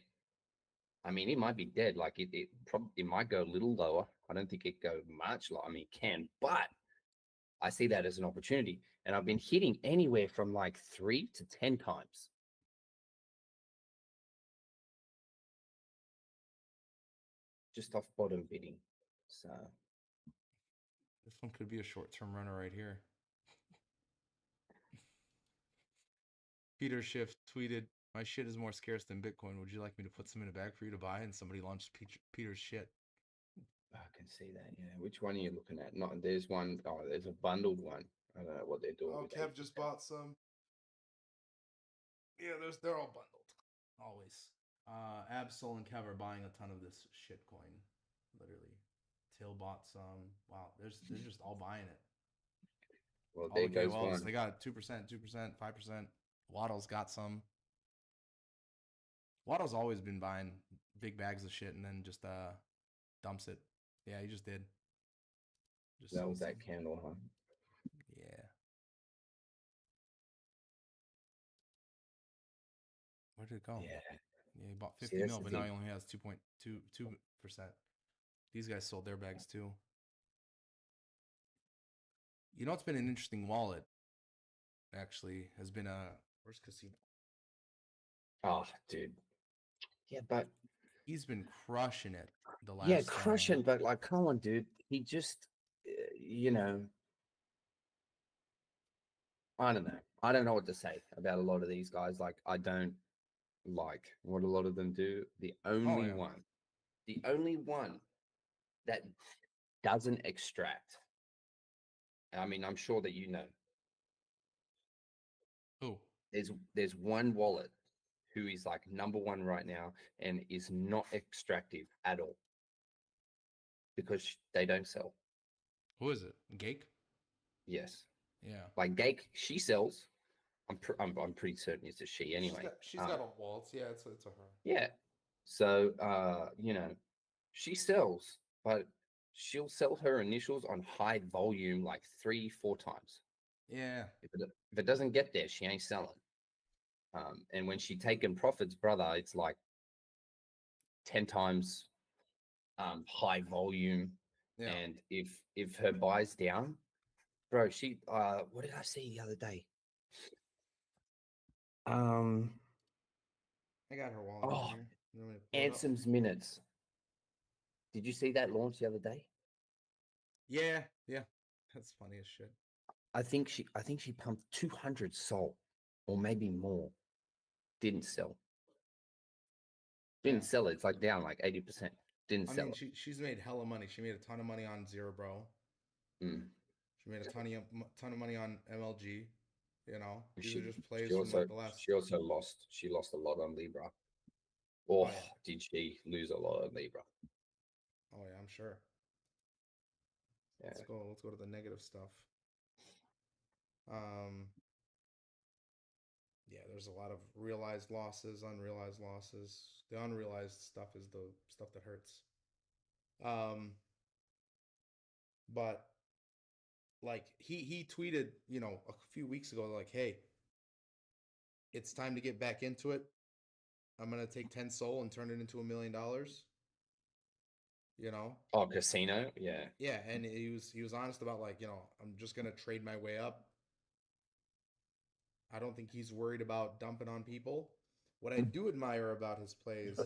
I mean, it might be dead. Like it probably it might go a little lower. I don't think it go much lower. I mean, it can, but I see that as an opportunity. And I've been hitting anywhere from like 3 to 10 times just off bottom bidding. So This one could be a short-term runner right here. Peter Schiff tweeted, "My shit is more scarce than Bitcoin. Would you like me to put some in a bag for you to buy?" And somebody launched Peter's shit. I can see that. Yeah. Which one are you looking at? Not there's one. Oh, there's a bundled one. I don't know what they're doing Oh, with Kev just 8%. bought some. Yeah, they're all bundled. Always. Absol and Kev are buying a ton of this shit coin. Literally. Till bought some. Wow, they're just all buying it. Well, All there the goes KOLs, one. they got 2%, 2%, 5%. Waddle's got some. Waddle's always been buying big bags of shit and then just dumps it. Yeah, he just did. Just That sold was some. that candle, huh? Yeah. Where did it go? Yeah. Yeah, he bought See, 50 that's mil, the but now thing. he only has 2.22%. These guys sold their bags too. You know, it's been an interesting wallet, actually, has been a. Where's Casino? Oh, dude. Yeah, but He's been crushing it the yeah, last. crushing. But like, come on, dude. He just, you know, I don't know. I don't know what to say about a lot of these guys. Like, I don't like what a lot of them do. Oh, yeah. The only one that doesn't extract. I mean, I'm sure that Who? there's one wallet who is like number one right now and is not extractive at all because they don't sell. Who is it? Gake? Yes, Yeah. like Gake, she sells. I'm pretty certain it's a she anyway. She's got a waltz. Yeah, it's a her. Yeah. So she sells, but she'll sell her initials on high volume like 3-4 times. Yeah. If it doesn't get there, she ain't selling. And when she taking profits, brother, it's like 10 times high volume. Yeah. And if her buy's down, bro, she what did I see the other day? Um I got her wallet right oh, here. You want me to pull it up? Ansem's minutes. Did you see that launch the other day? Yeah, yeah. That's funny as shit. I think she pumped 200 sold, or maybe more. Didn't sell. Yeah. Didn't sell it. It's like down like 80%. Didn't I sell mean, it. she's made hella money. She made a ton of money on Zero Bro. Mm. She made a ton of money on MLG. You know, these are She just she plays from like also the last. she also lost. She lost a lot on Libra. Oh Oh, yeah. did she lose a lot on Libra? Oh yeah. I'm sure. Let's Yeah. go. Let's go to the negative stuff. Um. Yeah, there's a lot of realized losses, unrealized losses. The unrealized stuff is the stuff that hurts. Um. But like he tweeted, you know, a few weeks ago, like, hey, it's time to get back into it. I'm gonna take 10 soul and turn it into $1 million. You know, Oh, casino. Yeah. yeah, and he was honest about like, you know, I'm just gonna trade my way up. I don't think he's worried about dumping on people. What I do admire about his plays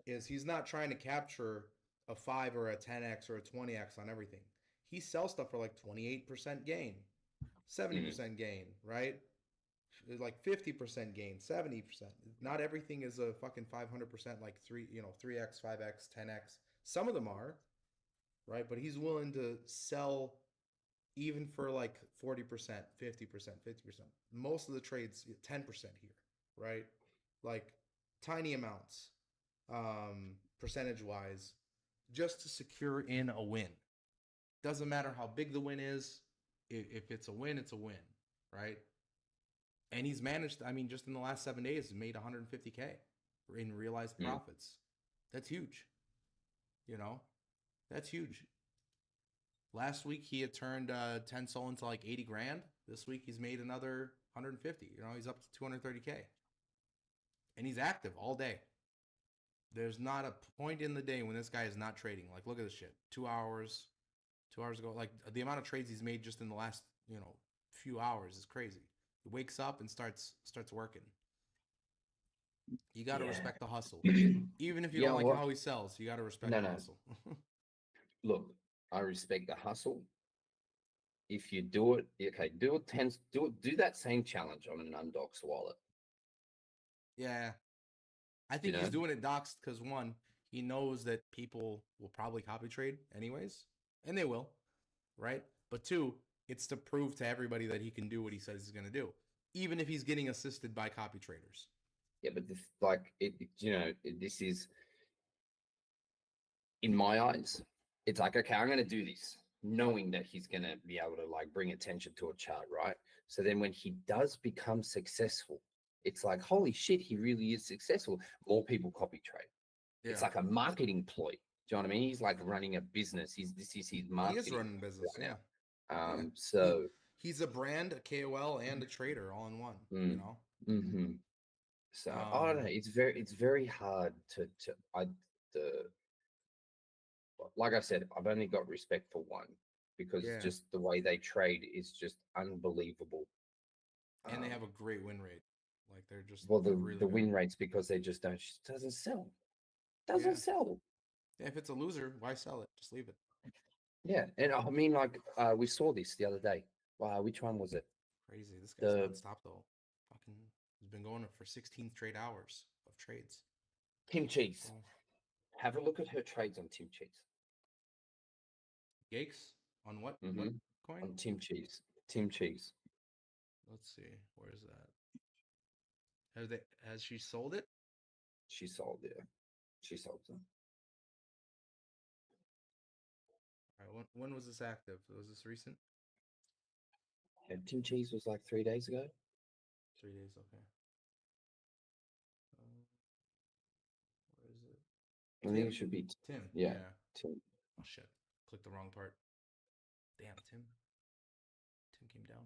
is he's not trying to capture a 5 or a 10x or a 20x on everything. He sells stuff for like 28% gain, Mm, 70% gain, right? Like 50% gain, 70%. Not everything is a fucking 500% like 3x, 5x, 10x. Some of them are, right? But he's willing to sell even for like 40%, 50%, 50%. Most of the trades 10% here, right? Like tiny amounts, percentage wise, just to secure in a win. Doesn't matter how big the win is. If it's a win, it's a win, right? And he's managed, I mean, just in the last 7 days, he made 150K in realized mm. profits. That's huge. You know, that's huge. Last week he had turned 10 soul into like 80 grand. This week he's made another 150. You know, he's up to 230K. And he's active all day. There's not a point in the day when this guy is not trading. Like, look at this shit. 2 hours, 2 hours ago. Like the amount of trades he's made just in the last, few hours is crazy. He wakes up and starts working. You got to Yeah. respect the hustle. Even if you You don't know like what? how he sells, you got to respect No, the no. hustle. Look, I respect the hustle. If you do it, okay, do that same challenge on an undoxed wallet. Yeah. I You think he's know? doing it doxed because one, he knows that people will probably copy trade anyways, and they will, right? But two, it's to prove to everybody that he can do what he says he's going to do, even if he's getting assisted by copy traders. Yeah, but this, like this is in my eyes. It's like, okay, I'm going to do this, knowing that he's going to be able to like bring attention to a chart, right? So then when he does become successful, it's like, holy shit, he really is successful. More people copy trade. It's Yeah. like a marketing ploy. Do you know what I mean? He's like running a business. This is his He is marketing running business. right Yeah. now. Yeah. He So he's a brand, a KOL, and a trader all in one, you mm, know? hmm so I don't know. Um, It's very hard to I the like I said, I've only got respect for one because yeah. just the way they trade is just unbelievable. And they Um, have a great win rate. Like well, they're the really the good. win rates because they just don't doesn't sell, doesn't Yeah. sell. Yeah, if it's a loser, why sell it? Just leave it. Yeah, and I mean, like we saw this the other day. Wow, which one was it? Crazy. This guy's The nonstop though. Fucking, he's been going for 16 straight hours of trades. Tim Cheese. Oh, Have a look at her trades on Tim Cheese. yikes! On what? Mm-hmm. What coin? On Tim Cheese. Tim Cheese. Let's see. Where is that? Has she sold it? She sold it. She sold them. All right. When was this active? Was this recent? And Tim Cheese was like 3 days ago. 3 days. Okay. Uh, where is it? I think it Tim. should be. Tim. Yeah, Yeah. Tim. Oh shit. Clicked the wrong part. Damn. Tim. Tim came down.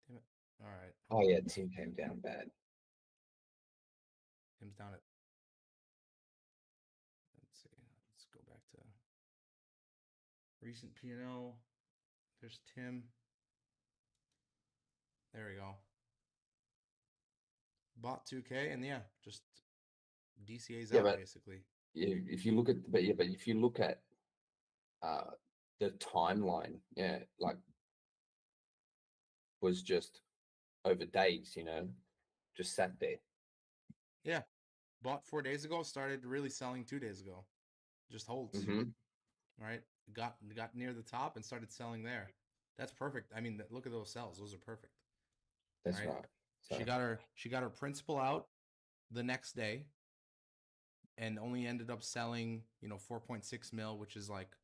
Damn it. All right. Oh Hold on. yeah, Tim came down bad. Tim's down at Recent P&L. There's Tim. There we go. Bought 2K and yeah, just DCA's Yeah, out but basically. if you look at but if you look at uh the timeline, yeah, like was just over days, just sat there. Yeah. Bought 4 days ago, started really selling 2 days ago. Just holds. Hmm. Right? Got near the top and started selling there. That's perfect. I mean, look at those sells. Those are perfect. That's Right? right. She So got her principal out the next day and only ended up selling, 4.6 mil, which is like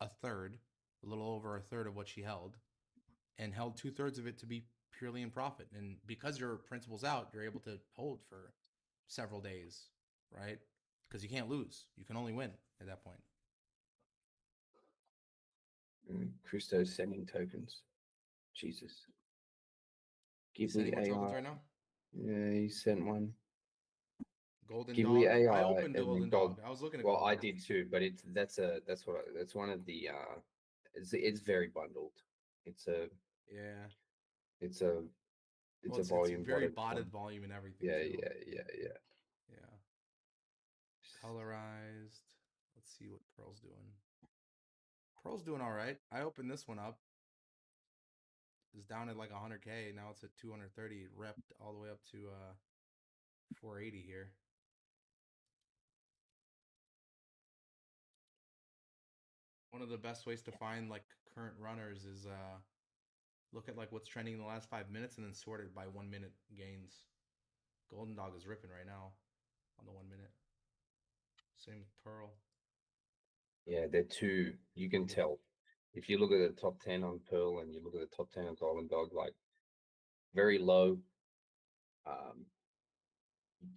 a third, a little over a third of what she held, and held 2/3 of it to be purely in profit. And because your principal's out, you're able to hold for several days, right? Because you can't lose. You can only win at that point. Christo's sending tokens. Jesus. He's sending Ghibli what tokens AI. right now? Yeah, he sent one. Golden Ghibli Dog. I AI opened and then Golden gold. Dog. I was looking at Well, Golden I Dog. did too, but that's one of the it's very bundled. It's a Yeah. it's a Well, it's a it's volume very botted botted coin. volume and everything Yeah, too. yeah, yeah, yeah. Yeah. Colorized. Let's see what Pearl's doing. Pearl's doing all right. I opened this one up. It's down at like 100K. Now it's at 230. It repped all the way up to 480 here. One of the best ways to find like current runners is look at like what's trending in the last 5 minutes and then sort it by 1 minute gains. Golden Dog is ripping right now on the 1 minute. Same with Pearl. Yeah, they're two. You can tell if you look at the top 10 on Pearl and you look at the top 10 on Golden Dog, like very low. Um,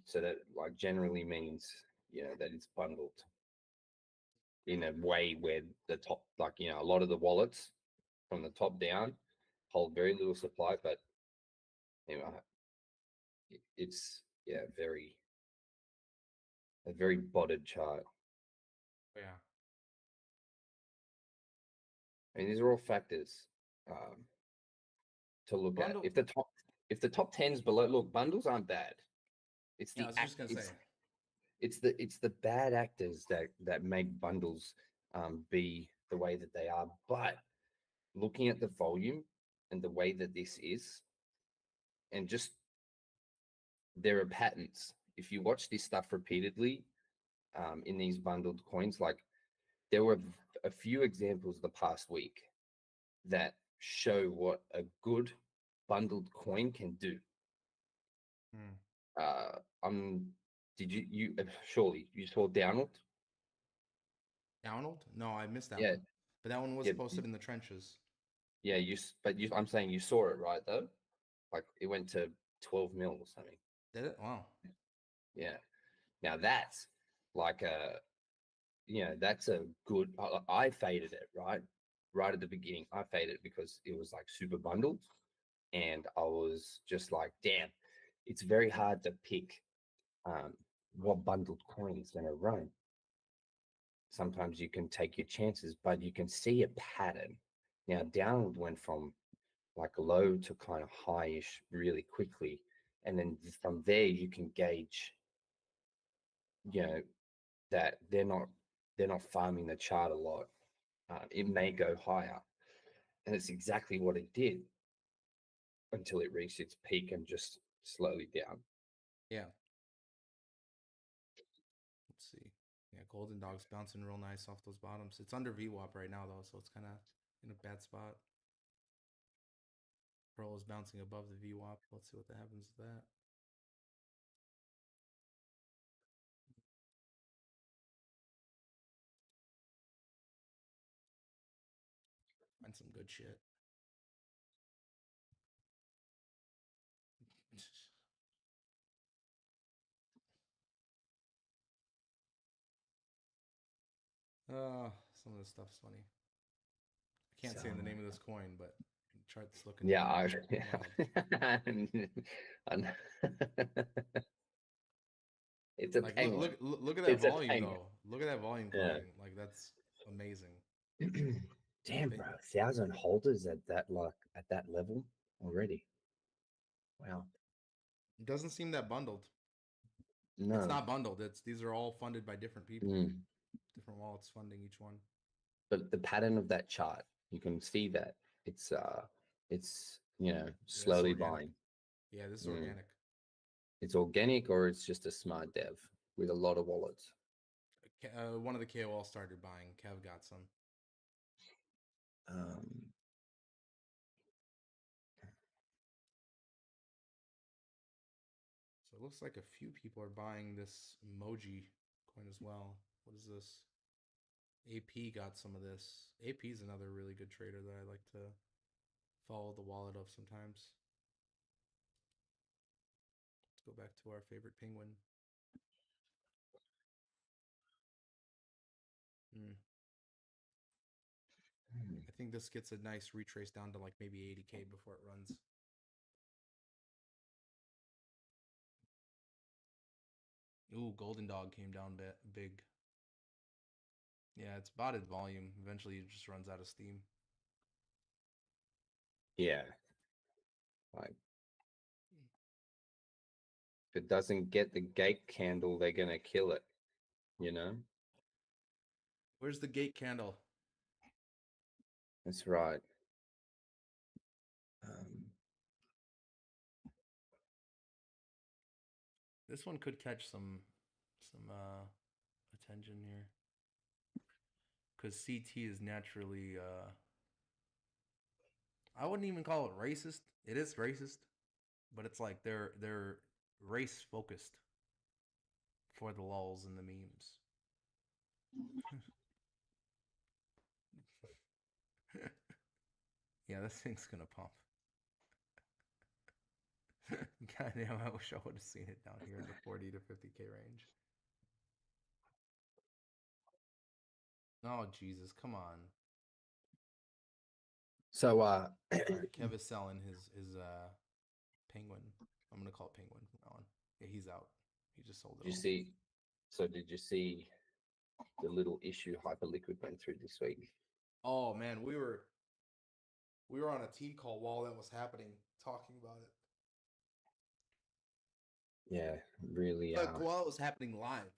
so that like generally means that it's bundled in a way where the top, like a lot of the wallets from the top down hold very little supply, but you know, it's a very botted chart. Yeah. I mean, these are all factors um, to look at. Bundle. If the top ten's below, look, bundles aren't bad. It's Yeah, I the was act. just gonna say. It's the bad actors that make bundles be the way that they are. But looking at the volume and the way that this is, and just there are patterns. If you watch this stuff repeatedly in these bundled coins, like there were a few examples the past week that show what a good bundled coin can do. Hmm. I'm did you surely you saw Downald? Downald? No, I missed that Yeah, one. But that one was yeah, posted in the trenches. yeah. I'm saying you saw it, right? Though, like it went to 12 mil or something. Did it? Wow. Yeah. Now that's like that's a good. I faded it right at the beginning. I faded it because it was like super bundled, and I was just like, damn, it's very hard to pick um, what bundled coin is going to run. Sometimes you can take your chances, but you can see a pattern. Now, downward went from like low to kind of highish really quickly, and then from there you can gauge, you know, that they're not farming the chart a lot. It may go higher, and it's exactly what it did until it reached its peak and just slowly down. Yeah. Let's see. Yeah, Golden Dog's bouncing real nice off those bottoms. It's under VWAP right now though, so it's kind of in a bad spot. Pearl is bouncing above the VWAP. Let's see what happens with that. Find some good shit. Some of this stuff's funny. I can't So say the name of this coin, but the chart's looking yeah, wild. it's a Like look penguin. look look at that It's a volume penguin. though. Look at that volume Yeah. coding. Like that's amazing. Damn, They, bro, 1,000 holders at that level already. Wow. it doesn't seem that bundled. It's No. not bundled. These are all funded by different people, Mm. different wallets funding each one. But the pattern of that chart, you can see that it's Yeah, this is slowly organic. buying. Yeah, this is Mm. organic. It's organic or it's just a smart dev with a lot of wallets. One of the KOL started buying. Kev got some. Um, So it looks like a few people are buying this emoji coin as well. What is this? AP got some of this. AP is another really good trader that I like to follow the wallet of sometimes. Let's go back to our favorite penguin. Hmm. I think this gets a nice retrace down to like maybe 80K before it runs. Ooh, Golden Dog came down big. Yeah, it's botted volume. Eventually, it just runs out of steam. yeah, like if it doesn't get the gate candle, they're gonna kill it. You know, Where's the gate candle? that's right. Um, This one could catch some attention here because CT is naturally I wouldn't even call it racist. It is racist, but it's like they're race focused for the lulls and the memes. Yeah, this thing's gonna pump. God damn, I wish I would have seen it down here in the 40 to 50K range. Oh Jesus, come on. so All right, Kev is selling his penguin. I'm gonna call it penguin from now on. Yeah, he's out. He just sold it did you all. see? So did you see the little issue Hyperliquid went through this week? Oh man, we were on a team call while that was happening, talking about it. Yeah, really. While it was happening live,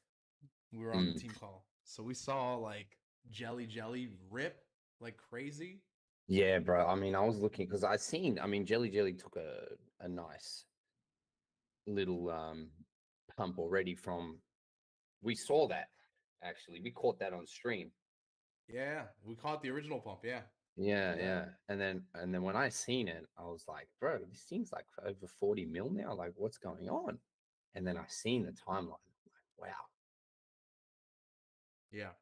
we were on the Mm, team call, so we saw like Jelly rip like crazy. yeah, bro. I mean, I was looking because I seen. I mean, Jelly took a nice little pump already from. We saw that actually. We caught that on stream. Yeah, we caught the original pump. Yeah, Yeah, true that. yeah. And then when I seen it, I was like, bro, this thing's like over 40 mil now. Like, what's going on? And then I seen the timeline. Like, wow. Yeah.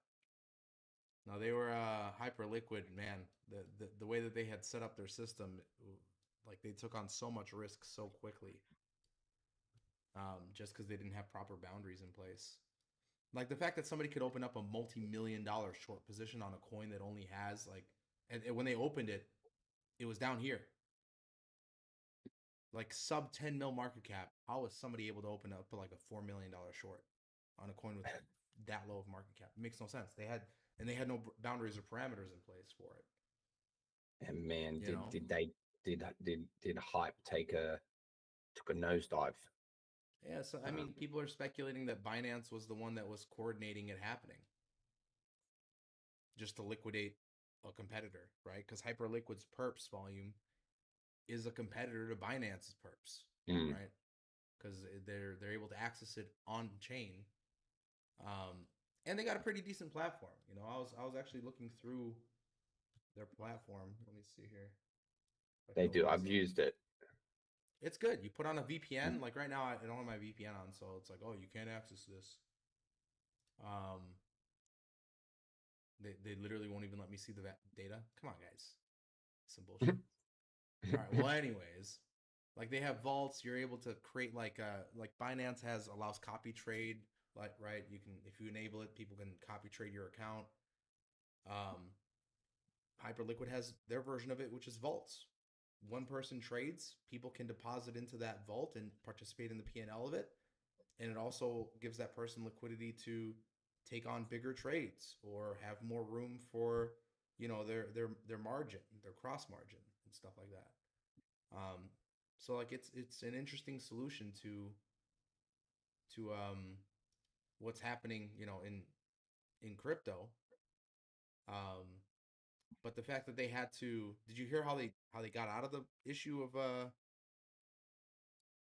No, they were hyper liquid, man. The way that they had set up their system, like they took on so much risk so quickly, just because they didn't have proper boundaries in place. Like the fact that somebody could open up a multi-million-dollar short position on a coin that only has like, and when they opened it, it was down here, like sub 10 mil market cap. How was somebody able to open up like a $4 million short on a coin with that low of market cap? It makes no sense. They had no boundaries or parameters in place for it. And man, You did know, did they did hype took a nosedive. yeah. So I Um, mean, people are speculating that Binance was the one that was coordinating it happening, just to liquidate a competitor, right? Because Hyperliquid's perps volume is a competitor to Binance's perps, mm, right? Because they're able to access it on chain, and they got a pretty decent platform. You know, I was actually looking through their platform. Let me see here. If I they can do. open I've this up. used it. It's good. You put on a VPN. Like right now, I don't have my VPN on, so it's like, oh, you can't access this. Um, they literally won't even let me see the data. Come on, guys, some bullshit. All right. Well, anyways, like they have vaults. You're able to create like Binance has allows copy trade. Like right, you can if you enable it, people can copy trade your account. Um, Hyperliquid has their version of it, which is vaults. One person trades, people can deposit into that vault and participate in the P&L of it, and it also gives that person liquidity to take on bigger trades or have more room for their margin, their cross margin and stuff like that. So like it's an interesting solution to what's happening, in crypto. Um, but the fact that they had to, did you hear how they got out of the issue of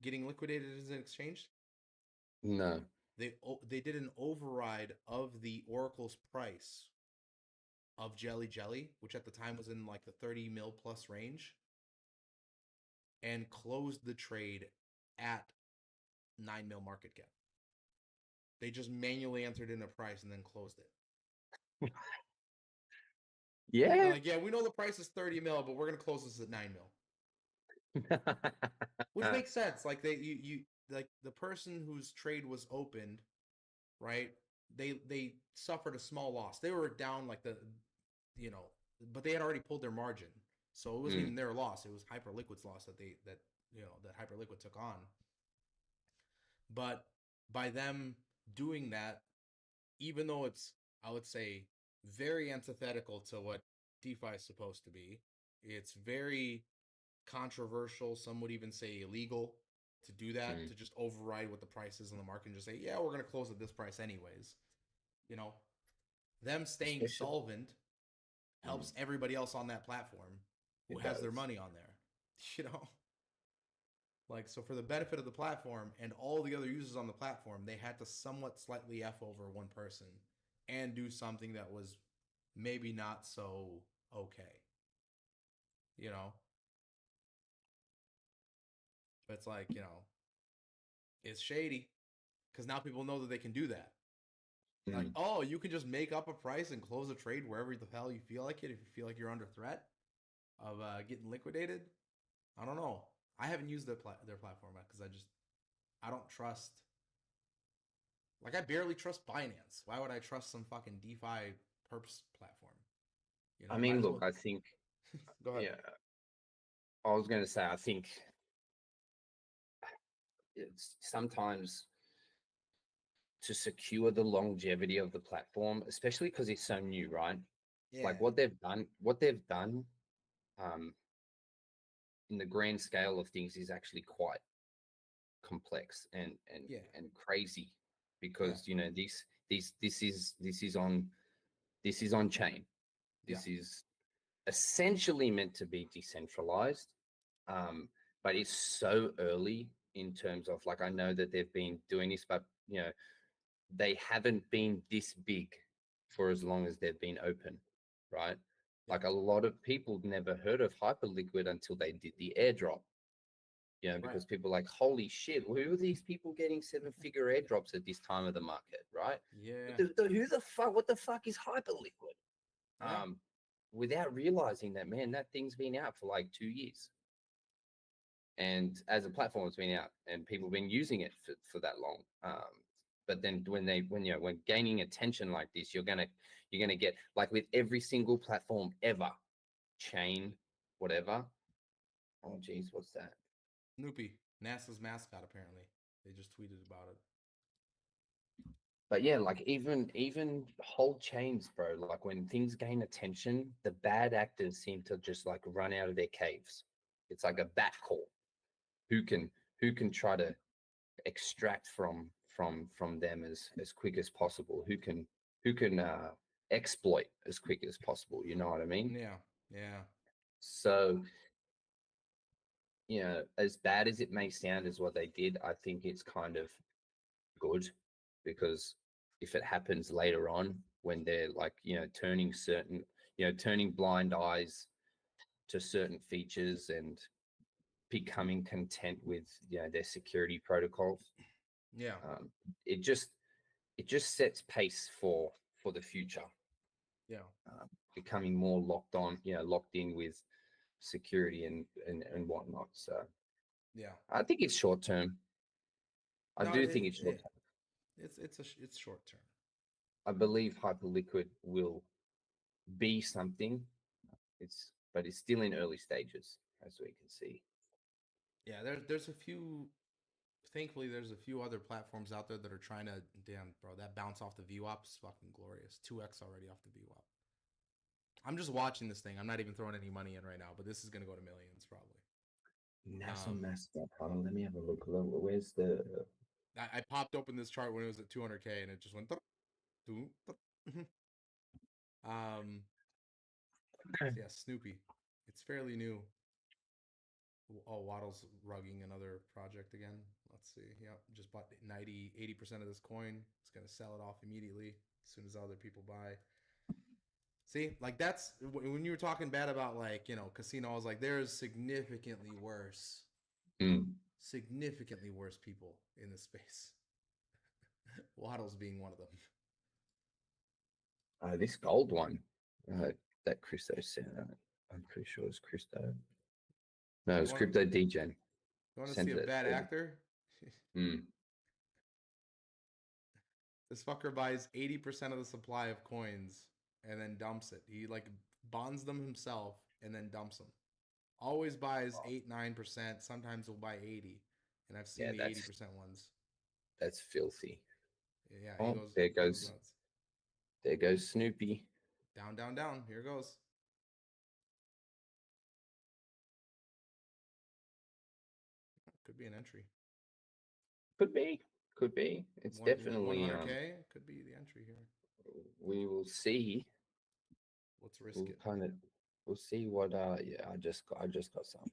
getting liquidated as an exchange? No. They did an override of the Oracle's price of Jelly Jelly, which at the time was in like the 30 mil plus range, and closed the trade at 9 mil market cap. They just manually entered in a price and then closed it. They're Yeah. like, yeah, we know the price is 30 mil, but we're gonna close this at 9 mil. Which makes sense. Like you like the person whose trade was opened, right? They suffered a small loss. They were down like you know, but they had already pulled their margin. So it wasn't Mm, even their loss. It was Hyperliquid's loss that Hyperliquid took on. But by them doing that, even though it's, I would say, very antithetical to what DeFi is supposed to be, it's very controversial. Some would even say illegal to do that, mm. to just override what the price is in the market and just say, yeah, we're going to close at this price anyways. You know, them staying Especially, solvent mm, helps everybody else on that platform who it has their does. money on there. You know, like, so for the benefit of the platform and all the other users on the platform, they had to somewhat slightly F over one person and do something that was maybe not so okay. You know, it's like, it's shady because now people know that they can do that. Like, Mm. oh, you can just make up a price and close a trade wherever the hell you feel like it if you feel like you're under threat of getting liquidated. I don't know. I haven't used their platform because I don't trust. Like, I barely trust Binance. Why would I trust some fucking DeFi perps platform? I Might mean, as look, well. I think, Go ahead. yeah, I was going to say, I think it's sometimes to secure the longevity of the platform, especially because it's so new, right? Yeah, Like what they've done, um, in the grand scale of things is actually quite complex and yeah, and crazy yeah, because this is on chain. yeah. This is essentially meant to be decentralized, um, but it's so early in terms of, like, I know that they've been doing this, but they haven't been this big for as long as they've been open, right? Yeah. Like a lot of people never heard of Hyperliquid until they did the airdrop, Right. because people are like, holy shit, who are these people getting seven-figure airdrops at this time of the market, right? Yeah. Who the fuck, what the fuck is Hyperliquid? Yeah. Um, Without realizing that, man, that thing's been out for like 2 years. And as a platform, it's been out and people have been using it for that long. But then when gaining attention like this, you're gonna get, like, with every single platform ever, chain, whatever. Oh geez, what's that? Snoopy, NASA's mascot. Apparently, they just tweeted about it. But yeah, like even whole chains, bro. Like when things gain attention, the bad actors seem to just like run out of their caves. It's like a bat call. Who can who can try to extract from them as quick as possible? Who can exploit as quick as possible? You know what I mean? Yeah. Yeah. So, as bad as it may sound as what they did, I think it's kind of good, because if it happens later on when they're like, turning blind eyes to certain features and becoming content with their security protocols, Yeah. um, it just it just sets pace for the future, Yeah. becoming more locked in with security and whatnot. So Yeah. I think it's short term. I No, do think it's short term. it's short term. I believe Hyperliquid will be something. But it's still in early stages, as we can see. Yeah. There's a few. Thankfully, there's a few other platforms out there that are trying to. Damn, bro, that bounce off the VWAP is fucking glorious. 2x already off the VWAP. I'm just watching this thing. I'm not even throwing any money in right now, but this is gonna go to millions probably. NASA Um, mascot. Hold on, let me have a look. Where's the? I popped open this chart when it was at 200K and it just went. Um, so yeah, Snoopy. It's fairly new. Oh, Waddle's rugging another project again. Let's see. Yep, just bought 80% of this coin. It's gonna sell it off immediately as soon as other people buy. See, like that's when you were talking bad about like casino. I was like, there's Mm. significantly worse people in this space. Waddle's being one of them. This gold one that Christo sent. I'm pretty sure it's Christo. No, it You was want Crypto Degen. you want to see Sent a it. bad actor? Mm. This fucker buys 80% of the supply of coins and then dumps it. He like bonds them himself and then dumps them. Always buys 8-9%. Sometimes he'll buy 80, and I've seen Yeah, the 80% ones. that's filthy. Yeah, he Oh, goes there he goes goes nuts. there goes Snoopy. Down, down, down. Here goes. Could be an entry. Could be, could be. It's One definitely. hundred k could be the entry here. We will see. Let's risk We'll it. kind of we'll see what. Yeah, I just got some.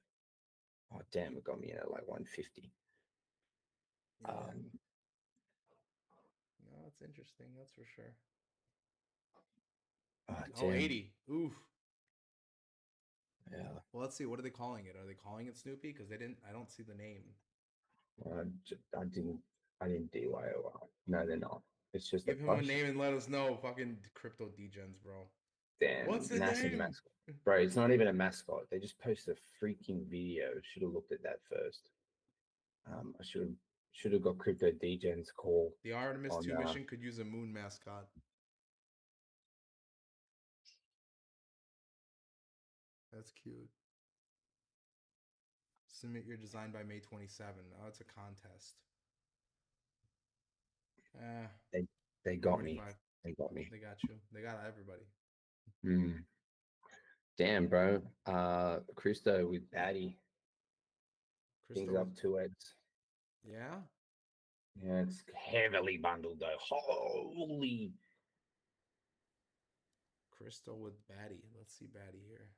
Oh damn, it got me in at like 150. Yeah. Um, No, that's interesting. That's for sure. oh Oh, damn. 80. Oof. Yeah. Well, let's see. What are they calling it? Are they calling it Snoopy? Because they didn't. I don't see the name. I didn't. I didn't DYOR. No, they're not. It's just a Give him a push. name and let us know. Fucking crypto degens, bro. Damn, What's the massive name? mascot. Bro, it's not even a mascot. They just post a freaking video. Should have looked at that first. I should have got Crypto Degen's call The Artemis on 2 mission could use a moon mascot. That's cute. Submit your design by May 27. Oh, it's a contest. Eh, they got me. 45. They got me. They got you. They got everybody. Mm. Damn, bro. Christo with Addy. Things Crystal with. up 2x. Yeah? Yeah, it's heavily bundled though. Holy. Crystal with Batty. Let's see Batty here.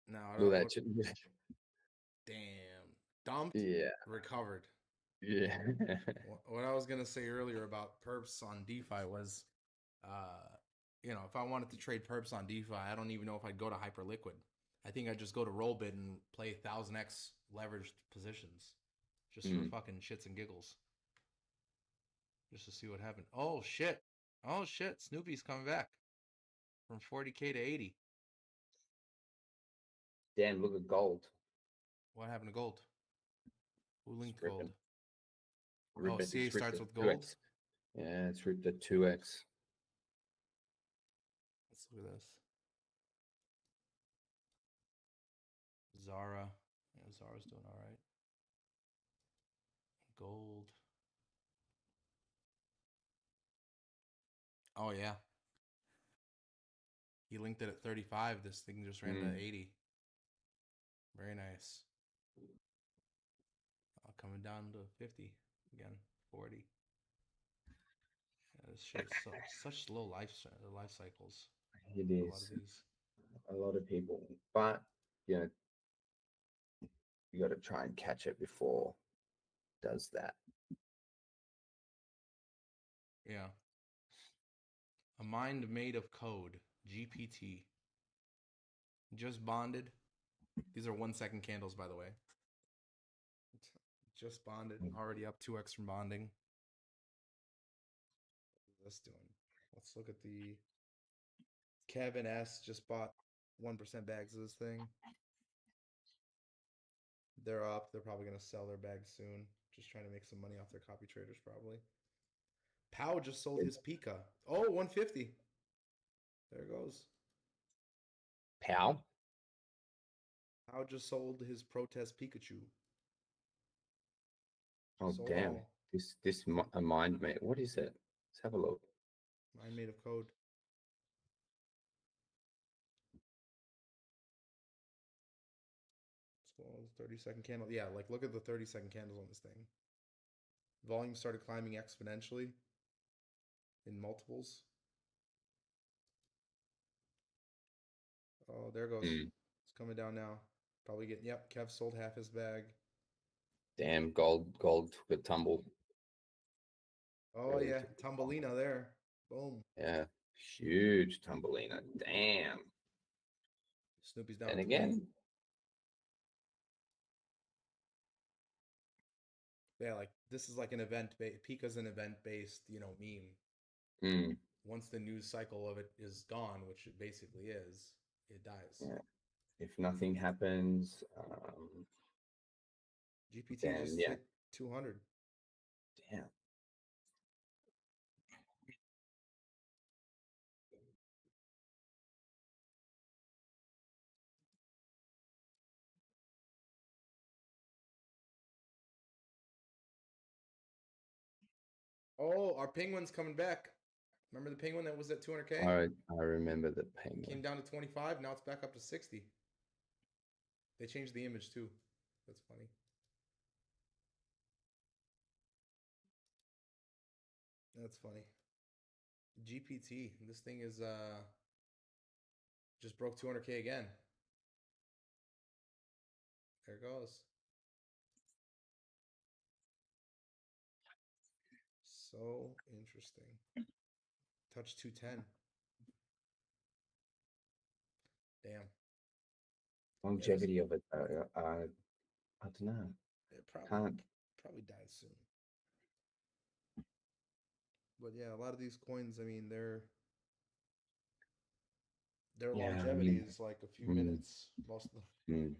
Now, Look at what? that. Damn. Dumped, Yeah. recovered. Yeah. What I was going to say earlier about perps on DeFi was, if I wanted to trade perps on DeFi, I don't even know if I'd go to Hyperliquid. I think I'd just go to Rollbit and play 1000x leveraged positions just for Mm. fucking shits and giggles. Just to see what happened. Oh, shit. Oh, shit. Snoopy's coming back from 40K to 80. Damn, look at gold. What happened to gold? Who It's linked gold? ripping. Oh, Ripping. CA It's ripped starts at with gold. 2x. Yeah, it's ripped at 2x. Let's look at this. Zara. Yeah, Zara's doing all right. Gold. Oh, yeah. He linked it at 35. This thing just ran to 80. Very nice. Coming down to 50 again. 40. Yeah, this shit is such slow life cycles. It A lot of is these. a lot of people, but you know, you got to try and catch it before it does that. Yeah. A mind made of code. GPT. Just bonded. These are 1 second candles, by the way. Just bonded. Already up 2x from bonding. What is this doing? Let's look at the Kevin S. Just bought 1% bags of this thing. They're up. They're probably going to sell their bags soon. Just trying to make some money off their copy traders, probably. Pow just sold his Pika. Oh, 150. There it goes. Pow. Pow just sold his protest Pikachu. Oh So damn! low. A mind mate. What is it? Let's have a look. Mine made of code. So 30-second candle. Yeah, like look at the 30-second candles on this thing. Volume started climbing exponentially in multiples. Oh, there it goes. Mm. It's coming down now. Probably getting. Yep, Kev sold half his bag. Damn, gold took a tumble. Oh Really yeah, took a tumble. Tumbelina there. Boom. Yeah, huge tumbleina. Damn. Snoopy's down And to 20. again, Yeah, like this is like an event. Pika's an event-based, meme. mm, Once the news cycle of it is gone, which it basically is, it dies. yeah. If nothing happens, GPT then just yeah, hit 200. damn. Oh, our penguin's coming back. Remember the penguin that was at 200K? I remember the It came penguin. down to 25. Now it's back up to 60. They changed the image too. That's funny. That's funny. GPT. This thing is just broke 200K again. There it goes. So interesting. Touch 210. Damn. Yeah, this Longevity of it, I don't know. it probably Can't. probably died soon. But yeah, a lot of these coins, I mean, their Yeah, I longevity mean, is like a few mm, minutes. Most of them. mm.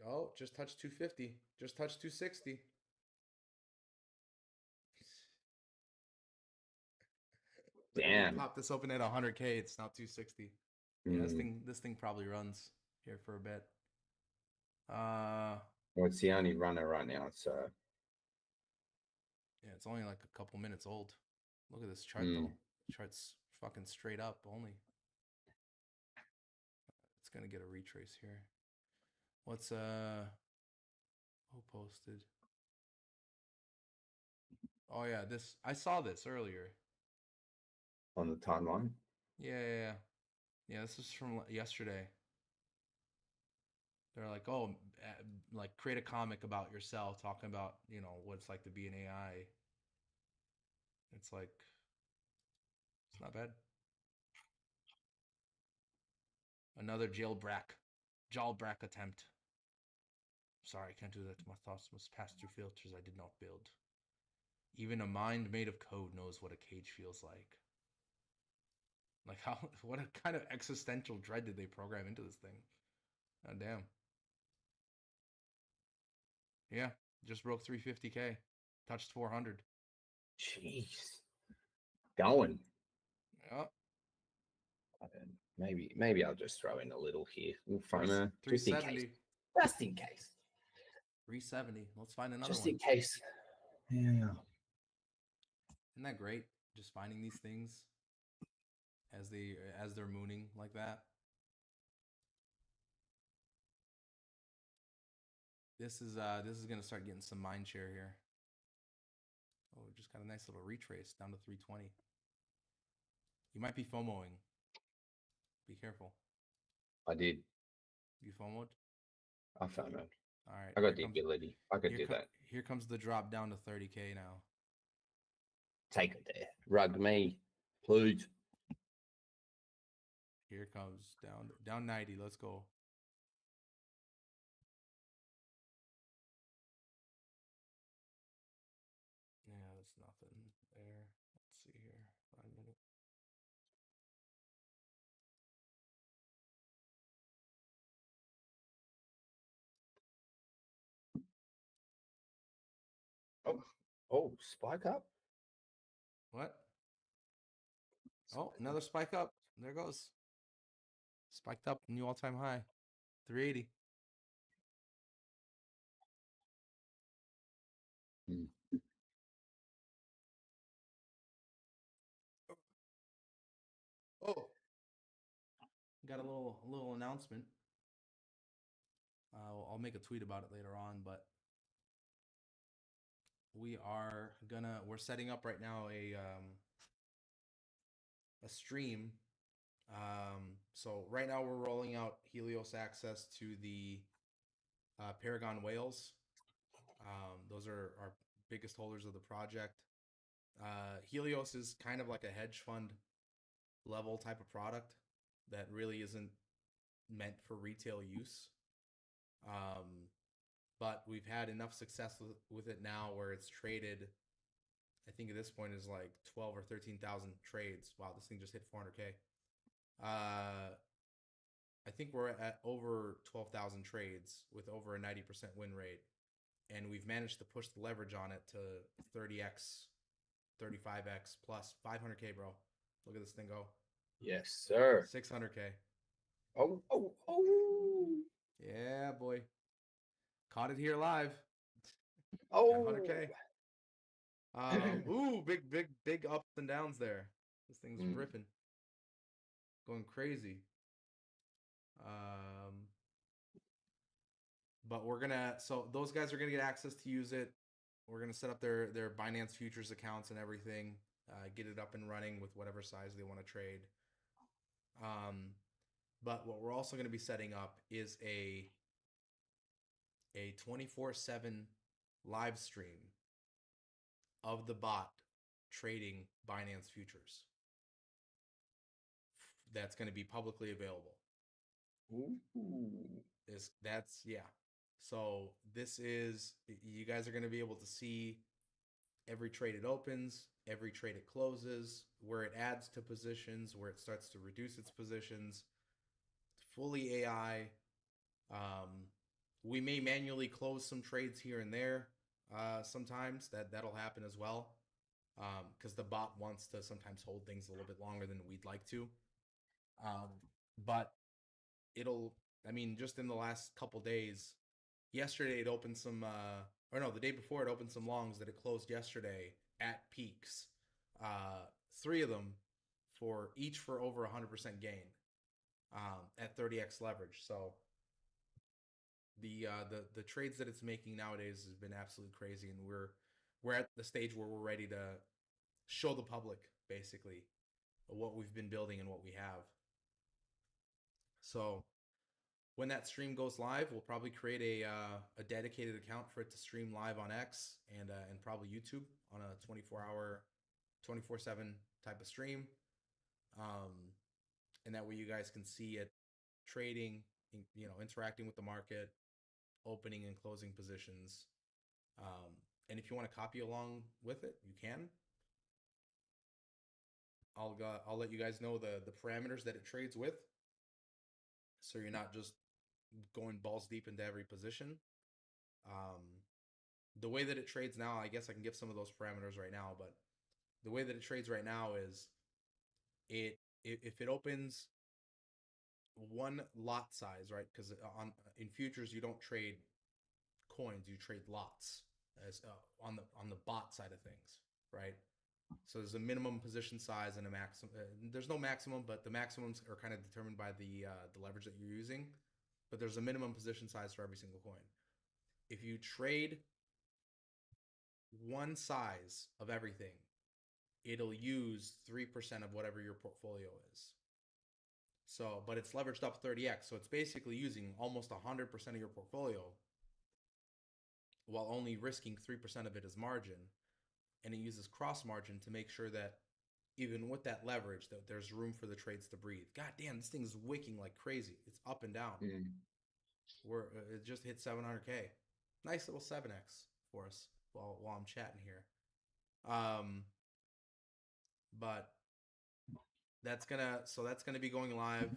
Oh, just touched 250. Just touched 260. Look, we Damn. popped this open at 100K. It's now 260. Yeah, this Mm. thing this thing probably runs here for a bit. Uh Well, it's the only runner right now, so yeah, it's only like a couple minutes old. Look at this chart though. mm. Chart's fucking straight up only. It's gonna get a retrace here. What's who posted? Oh yeah, this I saw this earlier. On the timeline. Yeah. Yeah, this is from yesterday. They're like, oh, like create a comic about yourself, talking about what it's like to be an AI. It's like it's not bad. Another jailbreak attempt. Sorry, I can't do that. My thoughts must pass through filters I did not build. Even a mind made of code knows what a cage feels like. Like how? What a kind of existential dread did they program into this thing? Oh damn. Yeah, just broke 350K, touched 400. Jeez. Going. Yeah, Maybe I'll just throw in a little here. Little three FOMO, just in case. 370. Just in case. 370. Let's find another Just one. in case. Yeah. Isn't that great? Just finding these things as they're mooning like that. This is gonna start getting some mind share here. Oh, we just got a nice little retrace down to 320. You might be FOMOing. Be careful. I did. You FOMOed? I FOMOed. All right, I got the ability. I could do that. here comes the drop down to 30K now. Take it there. Rug me. Please. Here comes down 90. Let's go. Yeah, that's nothing there. Let's see here. 5 minutes. Oh, oh, spike up. What? Oh, another spike up. There goes. Spiked up, new all-time high, 380. Mm. Oh, got a little announcement. I'll make a tweet about it later on, but we're setting up right now a stream. So right now we're rolling out Helios access to the Paragon whales. Those are our biggest holders of the project. Helios is kind of like a hedge fund level type of product that really isn't meant for retail use. But we've had enough success with it now where it's traded. I think at this point is like 12 or 13,000 trades. Wow, this thing just hit 400K. I think we're at over 12,000 trades with over a 90% win rate. And we've managed to push the leverage on it to 30x, 35x plus 500K, bro. Look at this thing go. Yes, sir. 600K. Oh, oh, oh. Yeah, boy. Caught it here live. Oh. 100K. Ooh, big ups and downs there. This thing's ripping. Going crazy. But so those guys are gonna get access to use it. We're gonna set up their Binance futures accounts and everything, get it up and running with whatever size they want to trade. But what we're also gonna be setting up is a 24/7 live stream of the bot trading Binance futures. That's going to be publicly available. Ooh. Yeah. So this is, you guys are going to be able to see every trade it opens, every trade it closes, where it adds to positions, where it starts to reduce its positions. Fully AI. We may manually close some trades here and there. Sometimes that'll happen as well, because the bot wants to sometimes hold things a little bit longer than we'd like to. But just in the last couple days, yesterday it opened some, or no, the day before it opened some longs that it closed yesterday at peaks. 3 of them for over 100% gain, at 30x leverage. So the trades that it's making nowadays has been absolutely crazy, and we're at the stage where we're ready to show the public basically what we've been building and what we have. So when that stream goes live, we'll probably create a dedicated account for it to stream live on X and probably YouTube on a 24/7 type of stream. And that way you guys can see it trading, interacting with the market, opening and closing positions. And if you want to copy along with it, you can. I'll let you guys know the parameters that it trades with, so you're not just going balls deep into every position. The way that it trades now, I guess I can give some of those parameters right now, but the way that it trades right now is if it opens one lot size, right? Because in futures you don't trade coins, you trade lots as on the bot side of things, right? So there's a minimum position size and a maximum. There's no maximum, but the maximums are kind of determined by the leverage that you're using. But there's a minimum position size for every single coin. If you trade one size of everything, it'll use 3% of whatever your portfolio is. So, but it's leveraged up 30x, so it's basically using almost 100% of your portfolio while only risking 3% of it as margin. And it uses cross margin to make sure that even with that leverage, that there's room for the trades to breathe. God damn, this thing's wicking like crazy. It's up and down. It just hit 700K. Nice little 7x for us while I'm chatting here. But that's gonna be going live.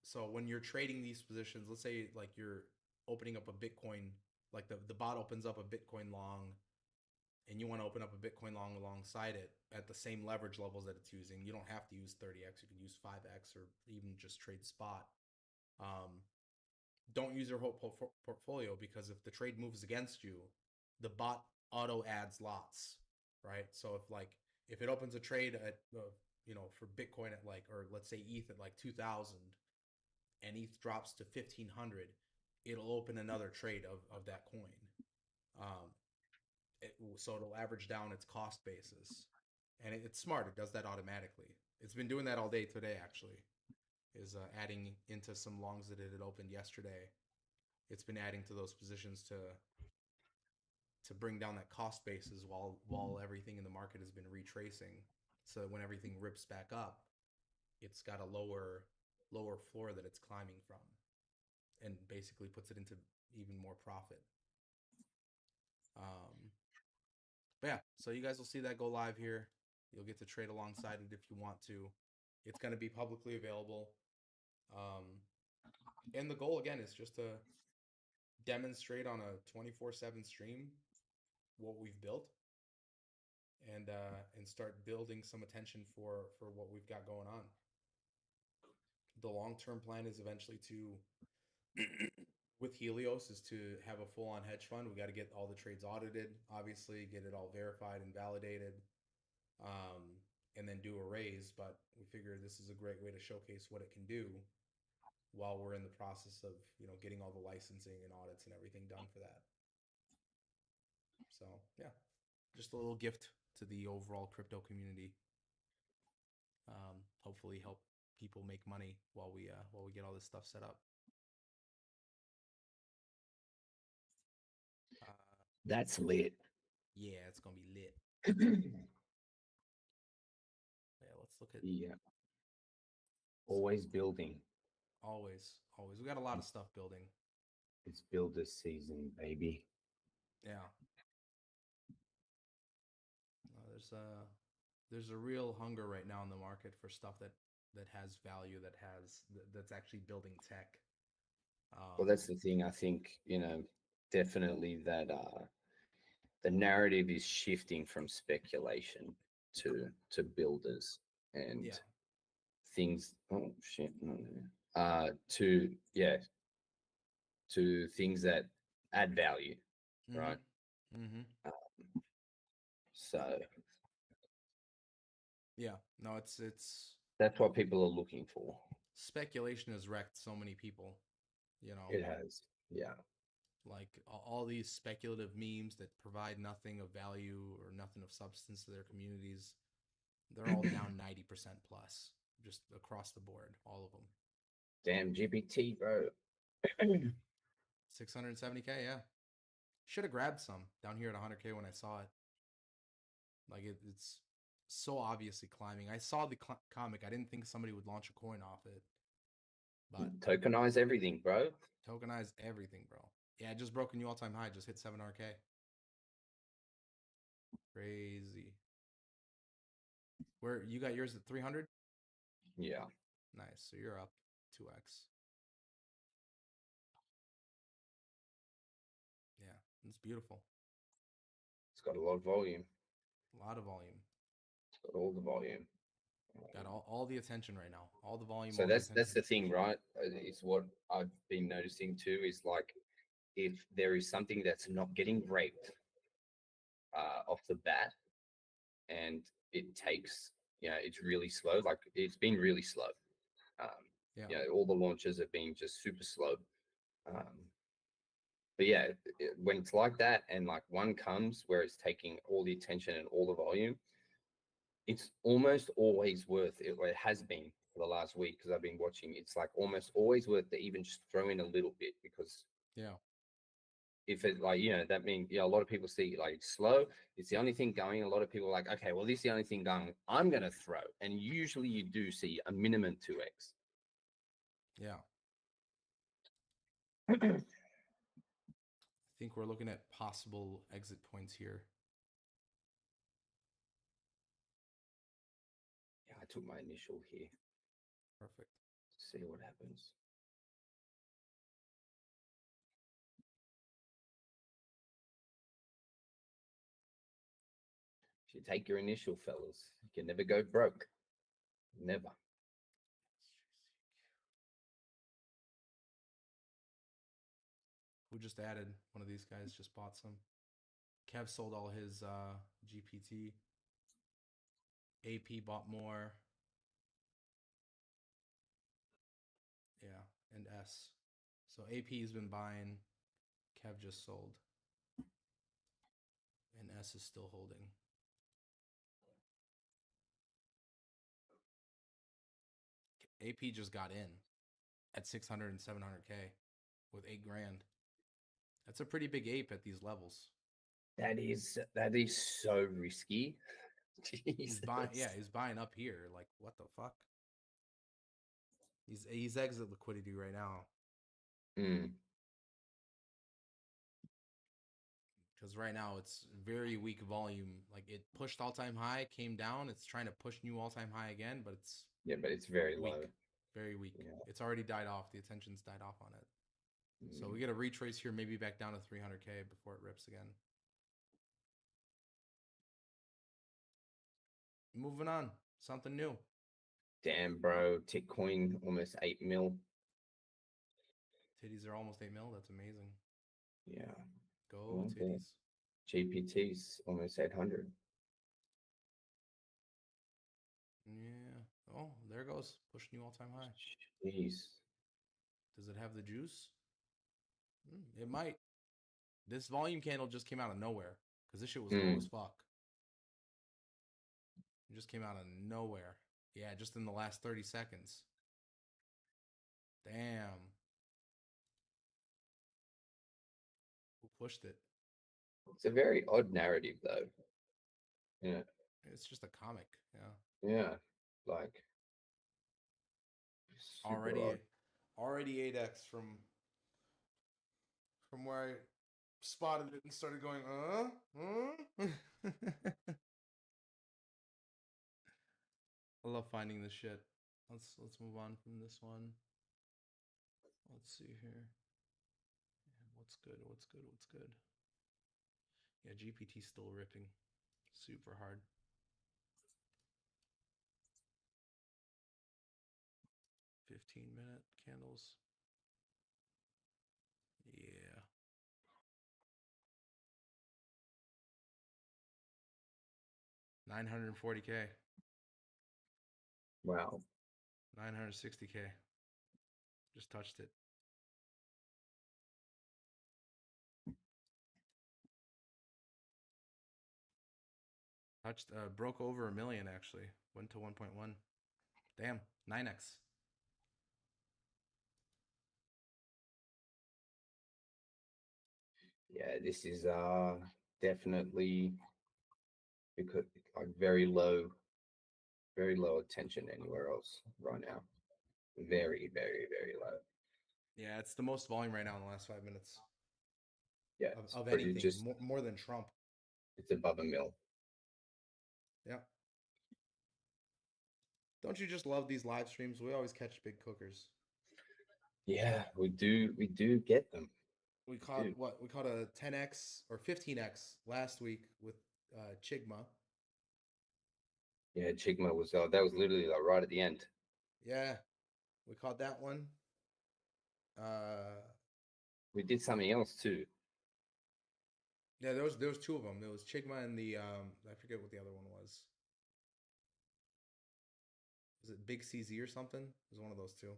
So when you're trading these positions, let's say like you're opening up a Bitcoin, like the bot opens up a Bitcoin long, and you want to open up a Bitcoin long alongside it at the same leverage levels that it's using, you don't have to use 30x. You can use 5x or even just trade spot. Um, don't use your whole portfolio, because if the trade moves against you, the bot auto adds lots, right? So if it opens a trade at for Bitcoin at like, or let's say ETH at like 2,000, and ETH drops to 1,500, it'll open another trade of that coin. Um, so it'll average down its cost basis, and it's smart. It does that automatically. It's been doing that all day today, actually. Is adding into some longs that it had opened yesterday. It's been adding to those positions to bring down that cost basis while everything in the market has been retracing, so that when everything rips back up, it's got a lower floor that it's climbing from, and basically puts it into even more profit. Um, but yeah, so you guys will see that go live here. You'll get to trade alongside it if you want to. It's going to be publicly available. Um, and the goal again is just to demonstrate on a 24/7 stream what we've built, and start building some attention for what we've got going on. The long-term plan is eventually to with Helios is to have a full-on hedge fund. We got to get all the trades audited, obviously, get it all verified and validated, um, and then do a raise. But we figure this is a great way to showcase what it can do while we're in the process of getting all the licensing and audits and everything done for that. So yeah, just a little gift to the overall crypto community. Hopefully help people make money while we get all this stuff set up. Uh, That's lit. yeah, it's gonna be lit. Yeah, let's look at Yeah, some, always building. always. We got a lot of stuff building. It's builder season, baby. Yeah, there's a real hunger right now in the market for stuff that has value, that's actually building tech. Well, that's the thing. I think, definitely that the narrative is shifting from speculation to builders and Yeah. things. Oh shit! No, no. To yeah, to things that add value, Mm-hmm. right? Mm-hmm. Uh, so Yeah. No, it's that's what people are looking for. speculation has wrecked so many people. You know, It has, yeah. like all these speculative memes that provide nothing of value or nothing of substance to their communities, they're all down 90% plus, just across the board, all of them. Damn GPT, bro. 670K, yeah. Should have grabbed some down here at 100K when I saw it. Like it's so obviously climbing. I saw the comic. I didn't think somebody would launch a coin off it, but Tokenize everything, bro. tokenize everything, bro. Yeah, it just broke a new all-time high. Just hit 700K. Crazy. Where you got yours at 300? Yeah, Nice. So you're up 2x. Yeah, it's beautiful. it's got a lot of volume. A lot of volume. It's got all the volume. Got all the attention right now. All the volume, So all the that's attention. the thing, right? It's what I've been noticing too. Is like if there is something that's not getting raped off the bat, and it takes, it's really slow. Like it's been really slow. Um, Yeah. all the launches have been just super slow. Um, but yeah, when it's like that, and like one comes where it's taking all the attention and all the volume, it's almost always worth it. Or it has been for the last week because I've been watching. It's like almost always worth to even just throw in a little bit because Yeah. if it like that means a lot of people see like slow, it's the only thing going. A lot of people are like, okay, well, this is the only thing going, I'm gonna throw. And usually you do see a minimum 2x. Yeah. Yeah, I think we're looking at possible exit points here. I took my initial here. Perfect. See what happens. If you take your initial, fellas, you can never go broke. Never. Who just added one of these guys? Just bought some. Kev sold all his GPT. AP bought more. Yeah, and S. So AP's been buying. Kev just sold. And S is still holding. AP just got in at 600 and 700K with 8 grand. That's a pretty big ape at these levels. That is so risky. He's buying, yeah, Jesus. he's buying up here. Like, what the fuck? He's exit liquidity right now Mm. because right now it's very weak volume. Like it pushed all time high, came down. It's trying to push new all time high again, but it's Yeah, but it's very low. weak, very weak. Yeah. It's already died off. The attention's died off on it. So we Mm. get a retrace here, maybe back down to 300K before it rips again. Moving on, something new. Damn, bro. Tickcoin almost 8 mil. Titties are almost 8 mil. That's amazing. Yeah. Go titties. GPT's almost 800. Yeah. Oh, there it goes. Push new all time high. Jeez. Does it have the juice? It might. This volume candle just came out of nowhere because this shit was low as Mm. fuck. It just came out of nowhere. Yeah, just in the last 30 seconds. Damn. Who pushed it? It's a very odd narrative, though. Yeah. It's just a comic. Yeah. Yeah. Like, super Already odd. already 8x from where I spotted it and started going, I love finding this shit. Let's move on from this one. Let's see here. What's good? What's good? What's good? Yeah, GPT's still ripping super hard. 15-minute candles. Yeah. 940K. Wow. 960K. Just touched it. Touched broke over a million actually. Went to 1.1. Damn, 9x. Yeah, this is definitely because like very low attention anywhere else right now. Very, very, very low. Yeah, it's the most volume right now in the last 5 minutes Yeah, of, it's of pretty anything, just more than Trump. it's above a mil. Yeah. Don't you just love these live streams? We always catch big cookers. Yeah, we do get them. We We caught do. what? We caught a 10x or 15x last week with Chigma. Yeah, Chigma was that was literally like right at the end. Yeah, we caught that one. Uh, We did something else too. yeah, there was two of them. There was Chigma and the I forget what the other one was. Was it Big CZ or something? It was one of those two.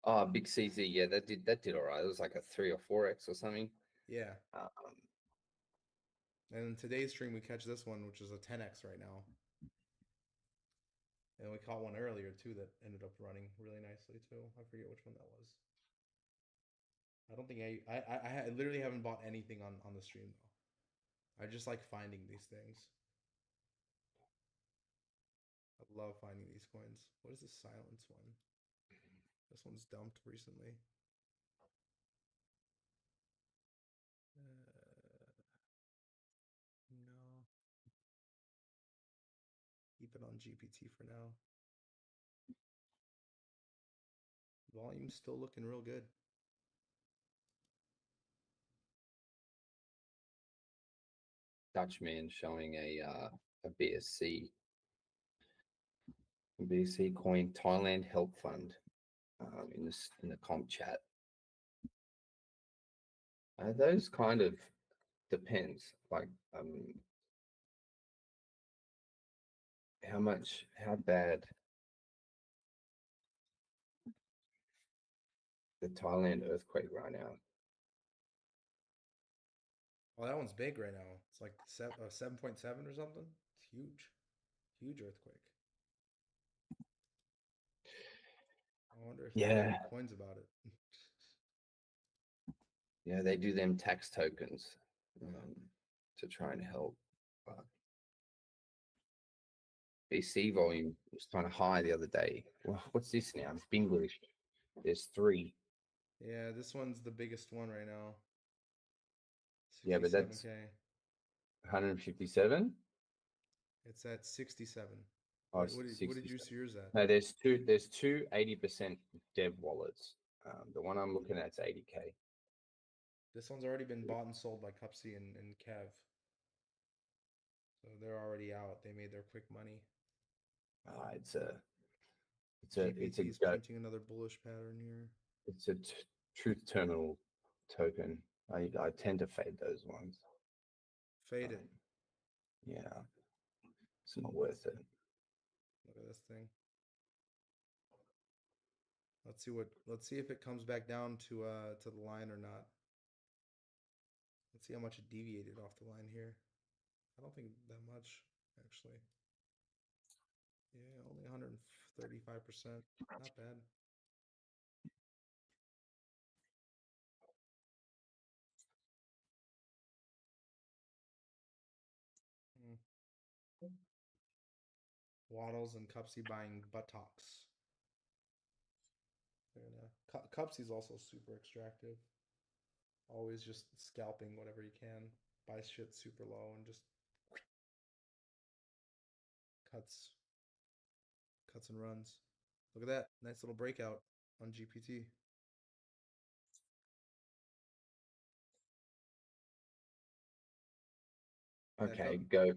Oh, Big CZ, yeah, that did all right. It was like a 3 or 4x or something. Yeah. Um, And in today's stream, we catch this one, which is a 10x right now. And we caught one earlier too that ended up running really nicely too. I forget which one that was. I don't think I literally haven't bought anything on the stream though. I just like finding these things. I love finding these coins. What is this silence one? This one's dumped recently. No. Keep it on GPT for now. Volume's still looking real good. Dutchman showing a BSC coin Thailand Help Fund in the comp chat. Those kind of depends. Like, how bad the Thailand earthquake right now. Well, that one's big right now. It's like 7.7 or something. It's huge, huge earthquake. I wonder if they got any Yeah, coins about it. yeah, they do them tax tokens to try and help. But BC volume was kind of high the other day. Well, what's this now? It's English. There's three. Yeah, this one's the biggest one right now. Yeah, but that's 67K. 157. It's at 67. Oh, What did you 67. see yours at? No, there's two 80% dev wallets. The one I'm looking at is 80K. This one's already been bought and sold by Cupsy and Kev. So they're already out. They made their quick money. It's a it's a GPT is go. printing another bullish pattern here. It's a truth terminal token. I tend to fade those ones. Fade it. Um, yeah, it's not worth it. Look at this thing. Let's see if it comes back down to the line or not. Let's see how much it deviated off the line here. I don't think that much, actually. Yeah, only 135%. Not bad. Hmm. Waddles and Cupsy buying buttocks. Cupsy's also super extractive. Always just scalping whatever you can. Buys shit super low and just cuts cuts and runs. Look at that. Nice little breakout on GPT. Back Okay, up. Goat.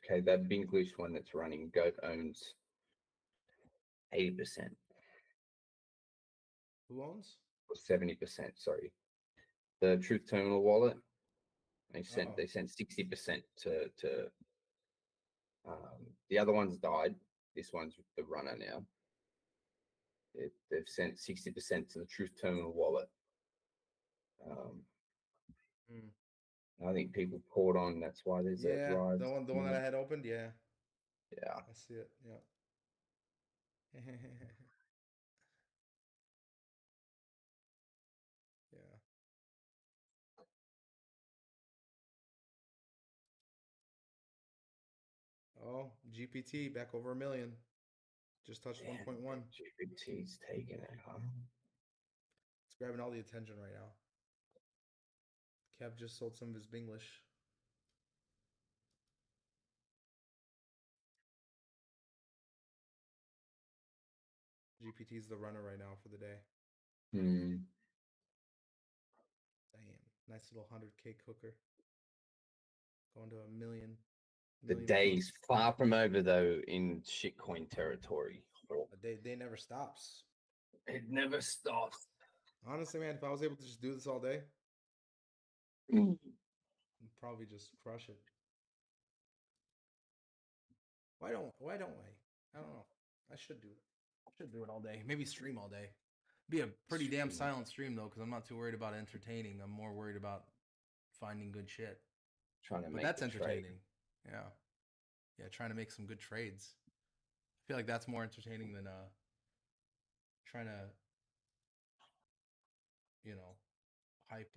Okay, that English one that's running, Goat owns 80% Who owns? or 70%. Sorry, the Truth Terminal wallet. They sent Oh. they sent 60% to the other one's died. This one's the runner now. They've sent 60% to the Truth Terminal wallet. Um, Hmm. I think people poured on. That's why there's that Yeah, rise. the one that I had opened, yeah. Yeah. I see it. Yeah. Yeah. Oh, GPT back over a million. Just touched Damn, 1.1. GPT's taking it, huh? It's grabbing all the attention right now. Kev just sold some of his Binglish. GPT's the runner right now for the day. Hmm. Damn. Nice little 100K cooker. Going to a million, The million day's plus. far from over though in shitcoin territory. They never stops. It never stops. Honestly, man, if I was able to just do this all day, Mm. I'd probably just crush it. Why don't I? I don't know. I should do it. Should do it all day. Maybe stream all day. Be a pretty damn Stream. silent stream though, because I'm not too worried about entertaining. I'm more worried about finding good shit. Trying to But make that's the trade. entertaining. Yeah. Yeah, trying to make some good trades. I feel like that's more entertaining than trying to, you know, hype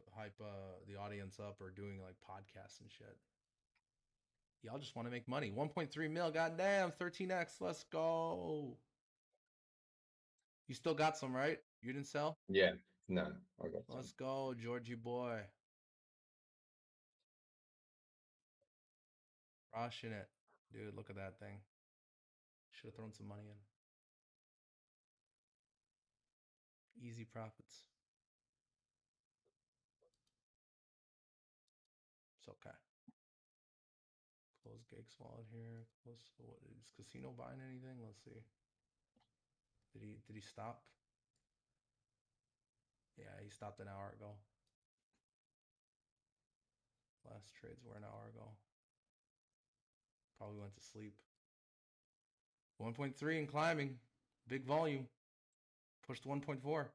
the audience up or doing like podcasts and shit. Y'all just want to make money. 1.3 mil, goddamn, 13x. Let's go. You still got some, right? You didn't sell? Yeah, no, I got some. Let's go, Georgie boy. Rushing it. Dude, look at that thing. Should have thrown some money in. Easy profits. It's okay. Close Gake's wallet here. Close. What is Casino buying anything? Let's see. Did he stop? Yeah, he stopped an hour ago. Last trades were an hour ago. Probably went to sleep. 1.3 and climbing. Big volume. Pushed 1.4.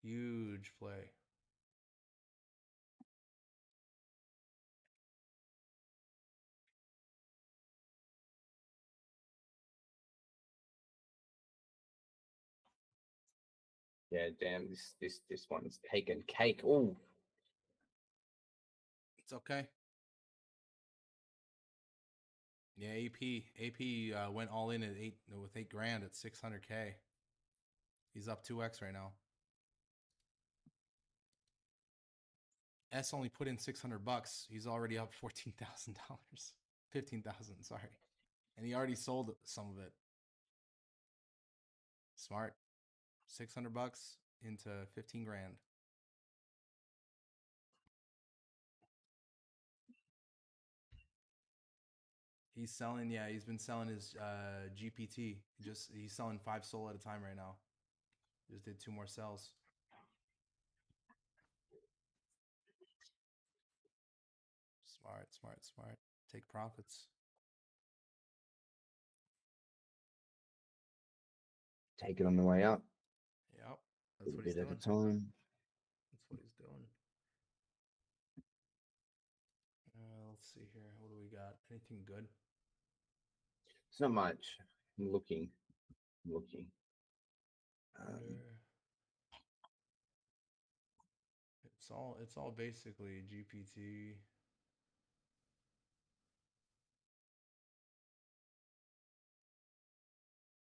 Huge play. Yeah, damn, this one's taken cake. Oh, It's okay. Yeah, AP went all in at eight grand at 600K. He's up 2x right now. S only put in 600 bucks. He's already up $14,000, 15,000. Sorry, and he already sold some of it. Smart. 600 bucks into 15 grand. He's selling. Yeah, he's been selling his GPT. He's selling 5 SOL at a time right now. Just did 2 more sells. Smart, smart, smart. Take profits. take it on the way up. Yep, A that's little what he's bit at doing. a time. That's what he's doing. Let's see here. What do we got? Anything good? It's not much. I'm looking. Looking. Under. It's all basically GPT.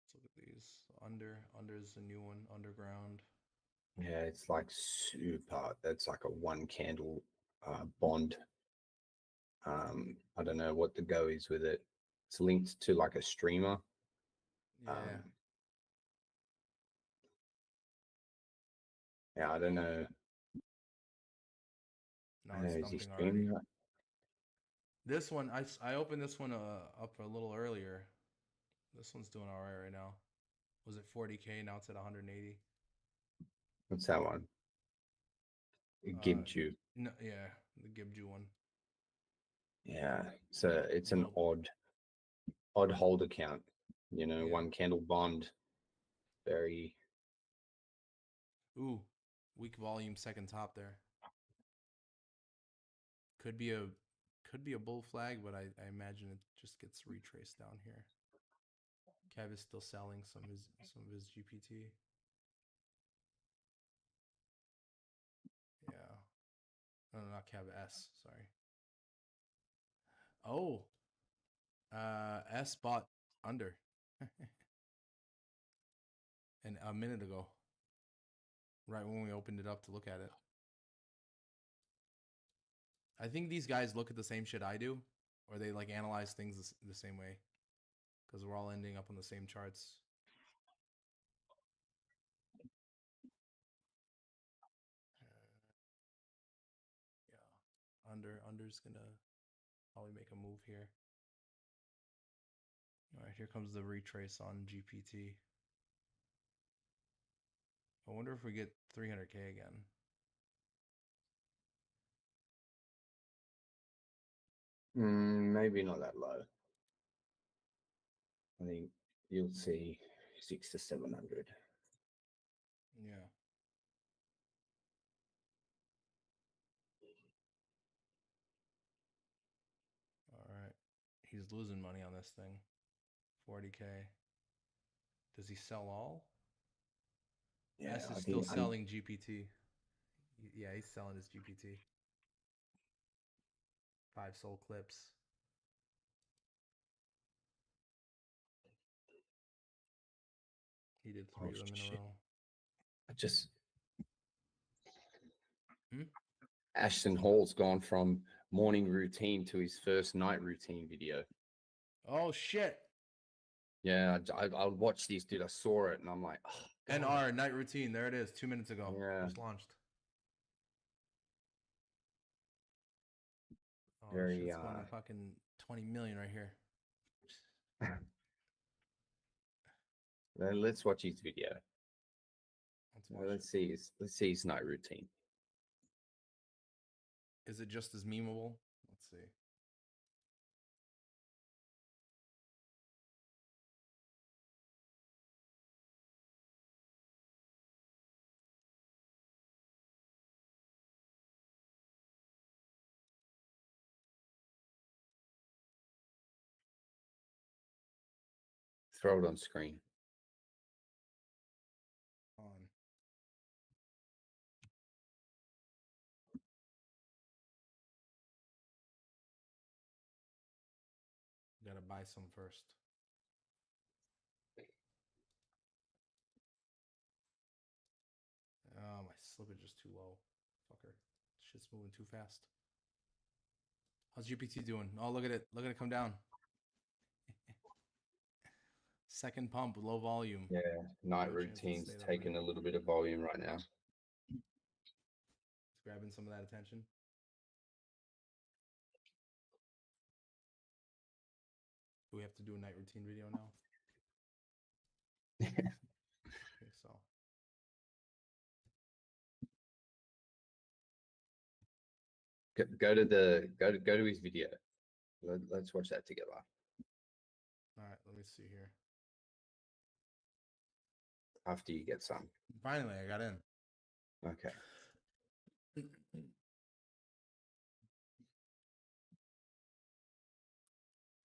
Let's look at these. Under is the new one. Underground. Yeah, it's like super. That's like a one candle bond. I don't know what the go is with it. It's linked to like a streamer. Yeah. Yeah, I don't know. No, it's Is he dumping already. streaming that? This one, I opened this one up a little earlier. This one's doing all right now. Was it 40K? Now it's at 180. What's that one? Gibju. No, yeah, the Gibju one. Yeah, so it's an Little, odd hold account. You know, yeah. one candle bond. Very. Ooh, weak volume second top there. Could be a bull flag, but I imagine it just gets retraced down here. Kev is still selling some of his GPT. Yeah. No, not Kev, S, sorry. Oh. S bought under. And a minute ago. Right when we opened it up to look at it. I think these guys look at the same shit I do, or they like analyze things the same way, because we're all ending up on the same charts. Yeah, under's gonna probably make a move here. All right, here comes the retrace on GPT. I wonder if we get 300K again. Maybe not that low. I think you'll see 600 to 700. Yeah. All right. He's losing money on this thing. 40K. Does he sell all? Yeah, S is I still think selling GPT. Yeah, he's selling his GPT. 5 SOL clips. He did 3 of them in a shit. row. I just Hmm? Ashton Hall's gone from morning routine to his first night routine video. Oh shit! Yeah, I watched these, dude. I saw it and I'm like, oh, God. NR night routine. There it is. 2 minutes ago. Yeah. Just launched. Oh, Very shit's going to fucking 20 million right here. let's watch his video. Let's watch it. Let's see his night routine. Is it just as memeable? Let's see. Throw it on screen. On. Gotta buy some first. Oh, my slippage is too low. Fucker. Shit's moving too fast. How's GPT doing? Oh, look at it. Look at it come down. Second pump, low volume. Yeah, night No chance to routine's stay that way. taking a little bit of volume right now. It's grabbing some of that attention. Do we have to do a night routine video now? I think so. Go to his video. Let's watch that together. All right, let me see here. After you get some. Finally, I got in. Okay.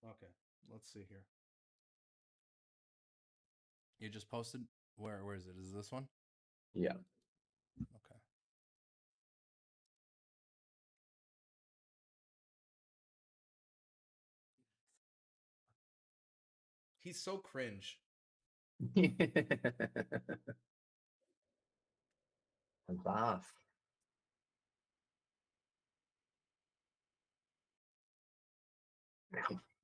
Okay, let's see here. You just posted? Where is it? Is this one? Yeah. Okay. He's so cringe. Laugh.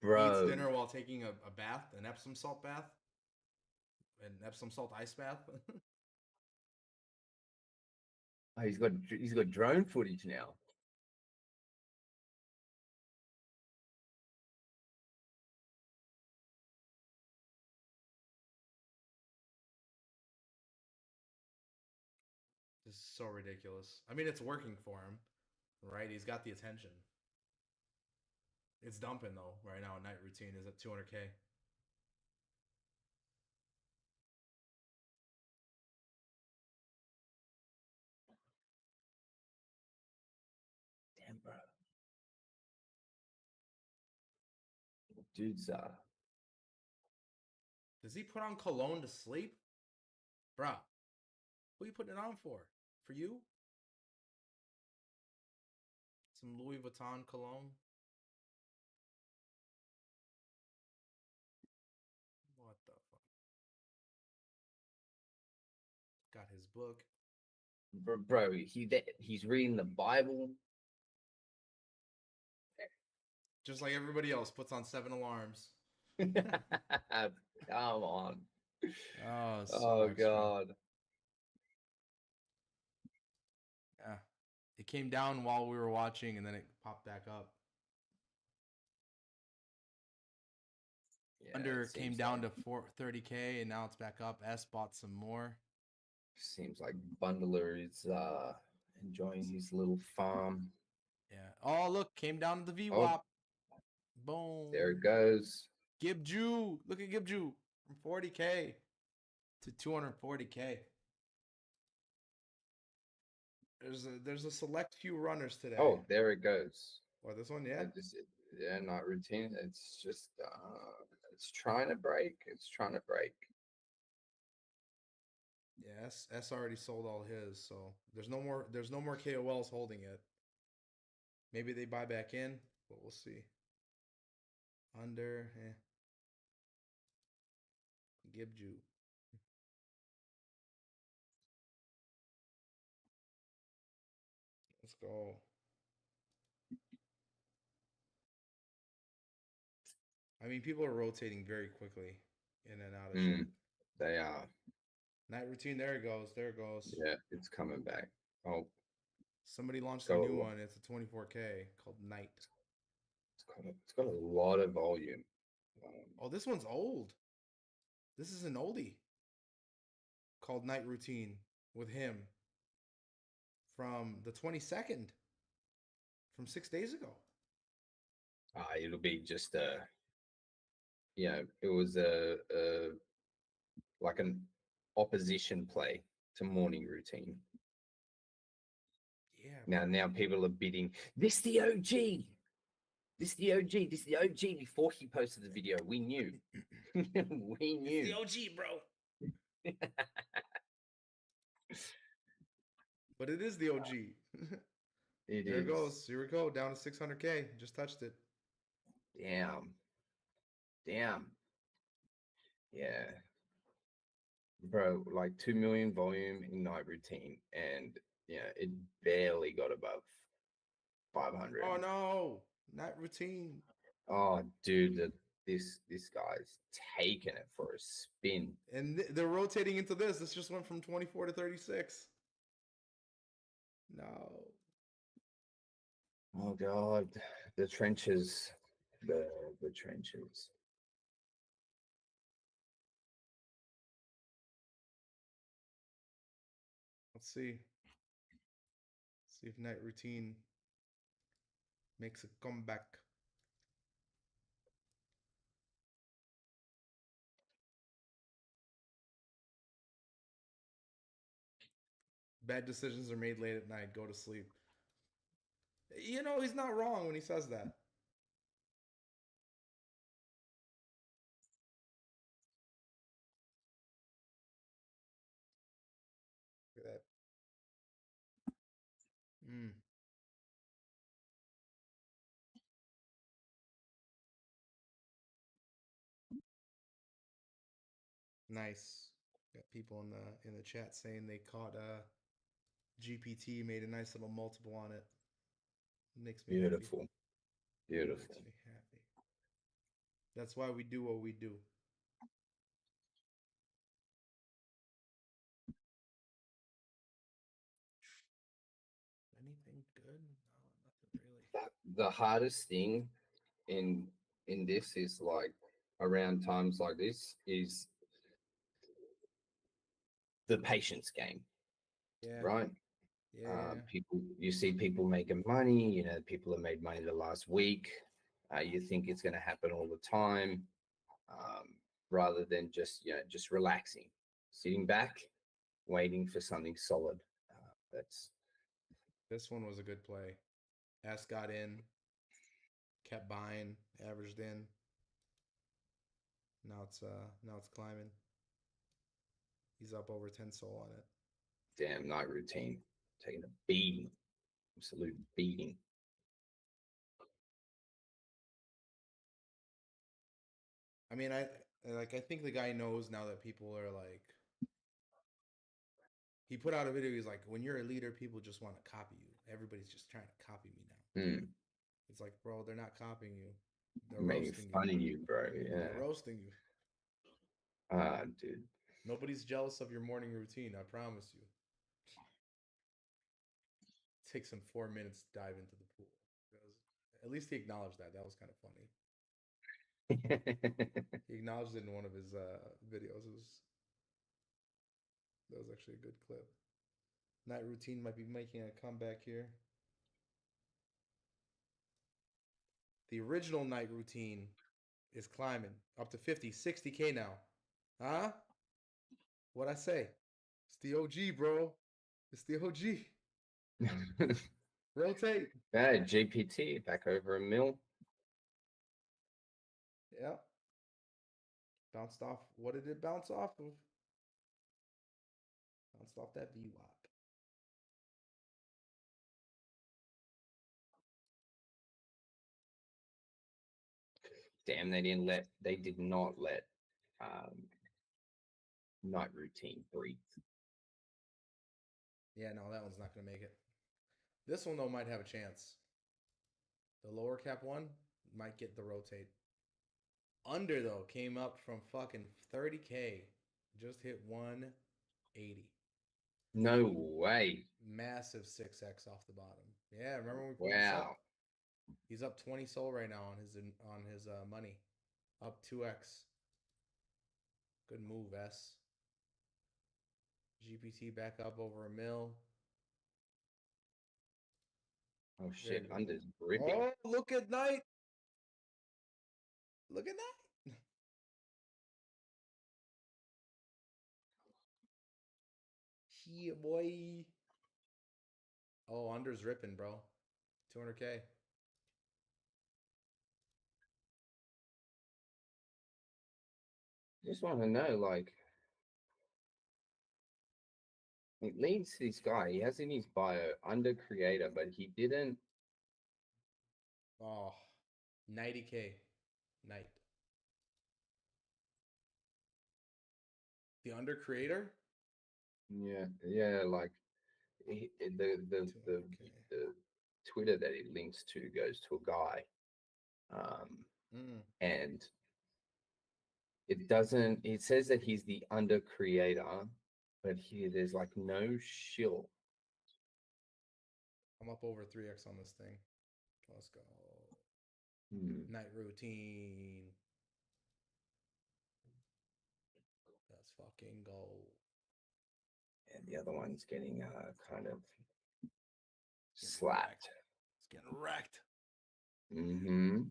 Bro. Eats dinner while taking a bath, an Epsom salt bath, an Epsom salt ice bath. Oh, he's got drone footage now. This is so ridiculous. I mean, it's working for him, right? He's got the attention. It's dumping though right now. Night routine is at 200K. Damn, bro. Dude's Does he put on cologne to sleep? Bruh, who are you putting it on for? For you? Some Louis Vuitton cologne? What the fuck? Got his book. bro, he's reading the Bible. Just like everybody else puts on 7 alarms. Come on. Oh, so Oh extra. God. Yeah. It came down while we were watching and then it popped back up. Yeah, Under it came seems down like, to 430K and now it's back up. S bought some more. seems like Bundler is enjoying his little farm. Yeah. Oh, look, came down to the Oh, VWAP. Boom. there it goes. Gibju. Look at Gibju from 40K to 240K. There's a select few runners today. Oh, there it goes. Or this one, yeah. Yeah, not routine. It's just it's trying to break. It's trying to break. Yeah, S already sold all his, so there's no more KOLs holding it. Maybe they buy back in, but we'll see. Under, Gibju. Let's go. I mean, people are rotating very quickly in and out of shit. They are. Night routine, there it goes. There it goes. Yeah, it's coming back. Oh, Somebody launched a got new a, one. It's a 24K called Night. it's got a lot of volume. Oh, this one's old. This is an oldie called Night Routine with him from the 22nd from 6 days ago. It'll be just it was a like an opposition play to morning routine. Yeah, Now people are bidding. This the OG. This the OG. This the OG. Before he posted the video, we knew. We it's the knew. OG, bro. But it is the OG. It There it is. goes. Here we go. Down to 600K. Just touched it. Damn. Damn. Yeah. Bro, like 2 million volume in night routine, and it barely got above 500. Oh no, not routine. Oh, dude, this guy's taking it for a spin. And they're rotating into this. This just went from 24 to 36. No. Oh God, the trenches, the trenches. Let's see. See if night routine makes a comeback. Bad decisions are made late at night. Go to sleep. You know, he's not wrong when he says that. Look at that. Mm, nice. Got people in the chat saying they caught GPT, made a nice little multiple on it. Makes me happy. Beautiful, beautiful. Makes me happy. That's why we do what we do. Anything good? No, nothing really. The hardest thing in this is like around times like this is the patience game, Yeah, right? yeah. People, you see people making money. People have made money the last week. You think it's going to happen all the time, um, rather than just relaxing, sitting back, waiting for something solid. That's This one was a good play. S got in, kept buying, averaged in. Now it's climbing. He's up over 10 soul on it. damn night routine, taking a beating, absolute beating. I mean, I think the guy knows now that people are like he put out a video, he's like, when you're a leader, people just want to copy you. Everybody's just trying to copy me now. Mm, It's like, bro, they're not copying you. They're making roasting you. fun of you, bro. They're Yeah. roasting you. Dude. Nobody's jealous of your morning routine, I promise you. It takes him 4 minutes to dive into the pool. At least he acknowledged that. That was kind of funny. He acknowledged it in one of his videos. That was actually a good clip. Night routine might be making a comeback here. The original night routine is climbing up to 50, 60K now. Huh? What I say? It's the OG, bro. It's the OG. Rotate. Yeah, GPT back over a mil. Yeah. Bounced off. What did it bounce off of? Bounced off that VWAP. Damn, they did not let um, night routine breathe. Yeah, no, that one's not going to make it. This one, though, might have a chance. The lower cap one might get the rotate. Under, though, came up from fucking 30K. Just hit 180. No way. Massive 6x off the bottom. Yeah, remember when we pulled this up? Wow. He's up 20 soul right now on his money. Up 2x. Good move, S. GPT back up over a mil. Oh There shit, you go. under's ripping. Oh, look at night. Look at that. Yeah, boy. Oh, under's ripping, bro. 200K. Just want to know, like, it leads to this guy. He has in his bio under creator, but he didn't. Oh, 90K. Night. The under creator? Yeah, yeah, like $200K. the Twitter that it links to goes to a guy, um, Mm. and it doesn't. It says that he's the under creator, but here there's like no shill. I'm up over 3x on this thing. Let's go. Hmm. Night routine. Let's fucking go. And the other one's getting kind of Getting slapped. wrecked. It's getting wrecked. Mm-hmm.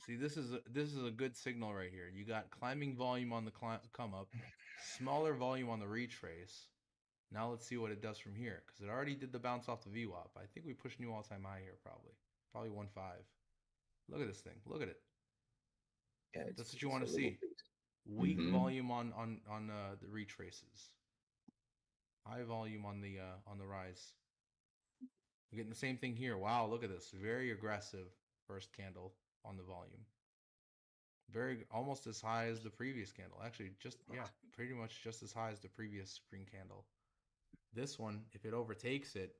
See, this is a good signal right here. You got climbing volume on the come up, smaller volume on the retrace. Now let's see what it does from here, because it already did the bounce off the VWAP. I think we pushed new all-time high here, probably 1.5. Look at this thing. Look at it. Yeah, That's what you it's want a to little see. bit. Weak Mm-hmm. volume on the retraces. High volume on the rise. We're getting the same thing here. Wow, look at this. Very aggressive first candle on the volume. Very almost as high as the previous candle. Actually, just yeah, pretty much just as high as the previous green candle. This one, if it overtakes it,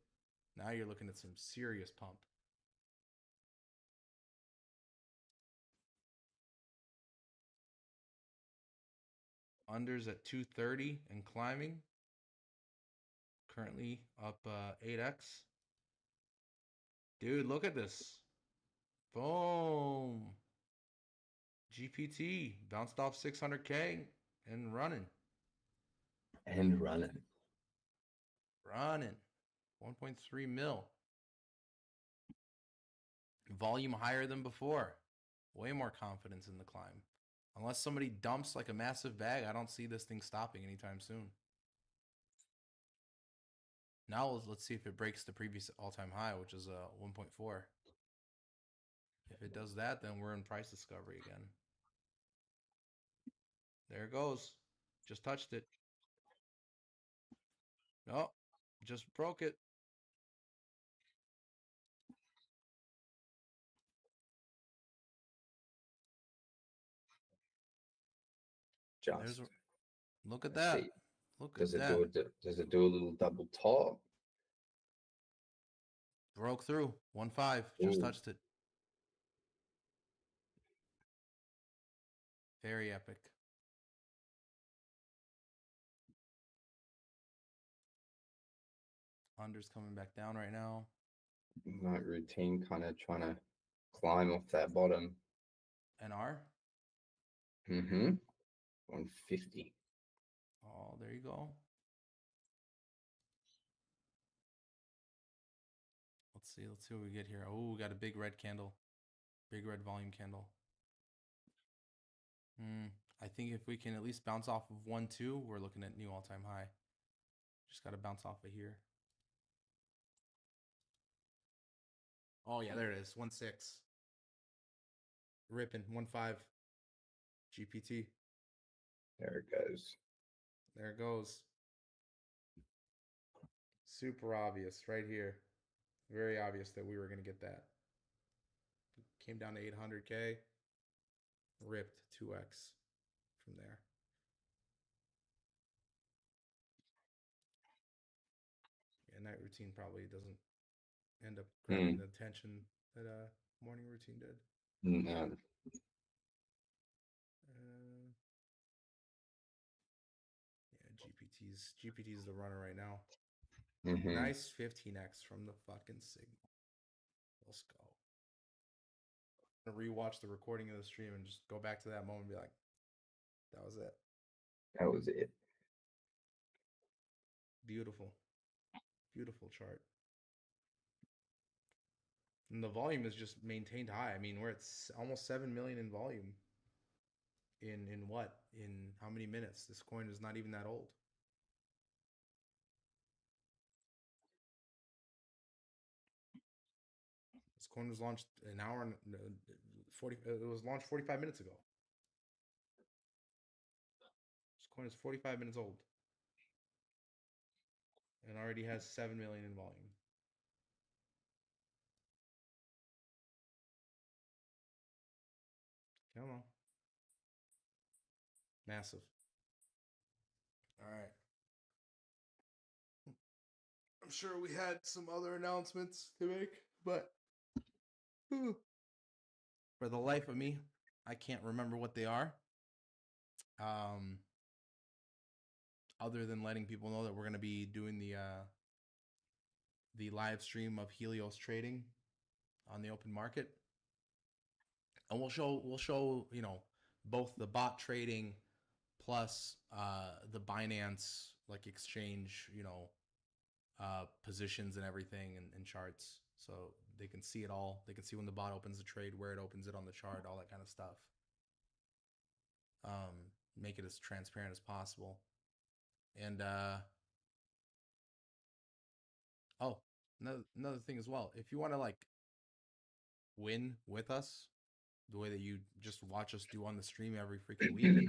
now you're looking at some serious pump. Unders at 230 and climbing. Currently up 8x. Dude, look at this. Boom. GPT bounced off 600K and running. And running. Running. 1.3 mil. Volume higher than before. Way more confidence in the climb. Unless somebody dumps like a massive bag, I don't see this thing stopping anytime soon. Now let's see if it breaks the previous all-time high, which is 1.4. If it does that, then we're in price discovery again. There it goes. Just touched it. No, just broke it. There's Just look at let's that. see. Look at Does it that. do it? Does it do a little double top? Broke through. 1.5. Just Ooh, touched it. Very epic. Under's coming back down right now. night routine kind of trying to climb off that bottom. NR. Mm-hmm. 150. Oh, there you go. Let's see. Let's see what we get here. Oh, we got a big red candle. Big red volume candle. I think if we can at least bounce off of 1.2, we're looking at new all-time high. Just got to bounce off of here. Oh, yeah, there it is. 1.6. Ripping. 1.5. GPT. There it goes. There it goes. Super obvious right here. Very obvious that we were going to get that. Came down to 800K. Ripped 2x from there. Yeah, night routine probably doesn't end up grabbing the attention that morning routine did. No. Yeah, GPT's the runner right now. Mm-hmm. Nice 15x from the fucking signal. Let's go. I'm gonna rewatch the recording of the stream and just go back to that moment and be like, that was it. That was it. Beautiful. Beautiful chart. And the volume is just maintained high. I mean, we're at almost 7 million in volume in what? In how many minutes? This coin is not even that old. This coin was launched an hour and 40 it was launched 45 minutes ago. This coin is 45 minutes old and already has 7 million in volume. Come on. Massive. All right. I'm sure we had some other announcements to make, but for the life of me, I can't remember what they are. Um, other than letting people know that we're going to be doing the live stream of Helios trading on the open market, and we'll show both the bot trading plus the Binance like exchange positions and everything and charts, so they can see it all. They can see when the bot opens the trade, where it opens it on the chart, all that kind of stuff. Make it as transparent as possible. And oh, another thing as well. If you want to like win with us, the way that you just watch us do on the stream every freaking week,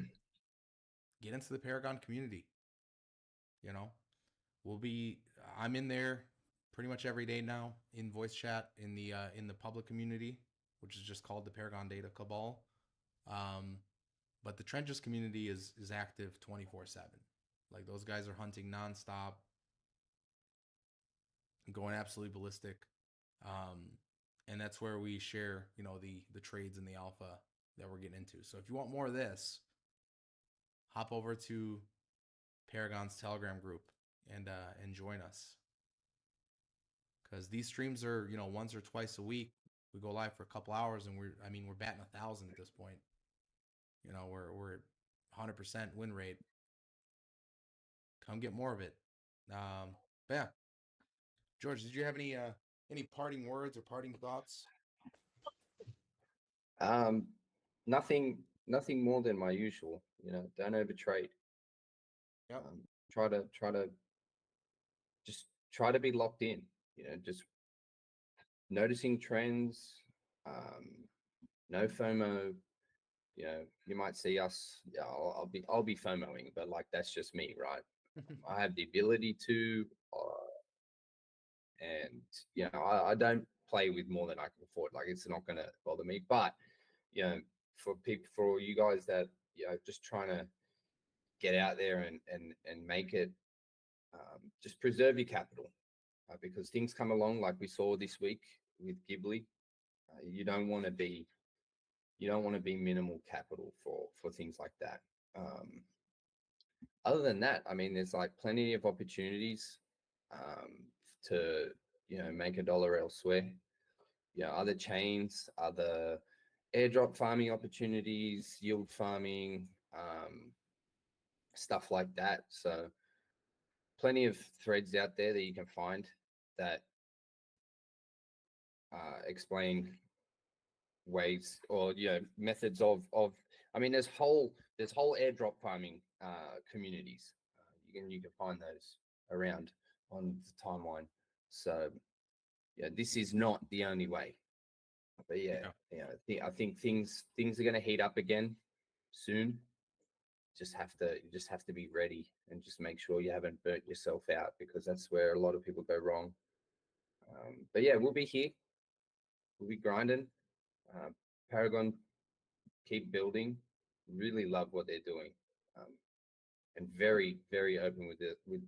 get into the Paragon community. You know, we'll be. I'm in there pretty much every day now in voice chat in the public community, which is just called the Paragon Data Cabal. But the trenches community is active 24/7. Like those guys are hunting nonstop, going absolutely ballistic. And that's where we share, the trades and the alpha that we're getting into. So if you want more of this, hop over to Paragon's Telegram group and join us. Because these streams are, once or twice a week. We go live for a couple hours, and we're batting 1,000 at this point. We're at 100% win rate. Come get more of it. But yeah, George, did you have any parting words or parting thoughts? Nothing more than my usual. Don't overtrade. Yep. Try to be locked in. Just noticing trends. No FOMO. You might see us. Yeah, I'll be FOMOing, but like that's just me, right? I have the ability to, and I don't play with more than I can afford. Like it's not going to bother me. But for you guys that just trying to get out there and make it, just preserve your capital, because things come along like we saw this week with Ghibli. You don't want to be minimal capital for things like that. Other than that, I mean, there's like plenty of opportunities to make a dollar elsewhere. Other chains, other airdrop farming opportunities, yield farming, stuff like that. So plenty of threads out there that you can find that explain ways or methods of I mean, there's whole airdrop farming communities. You can find those around on the timeline. So this is not the only way. But I think things are going to heat up again soon. You just have to be ready and just make sure you haven't burnt yourself out, because that's where a lot of people go wrong. But yeah, we'll be here. We'll be grinding. Paragon, keep building. Really love what they're doing, and very very open with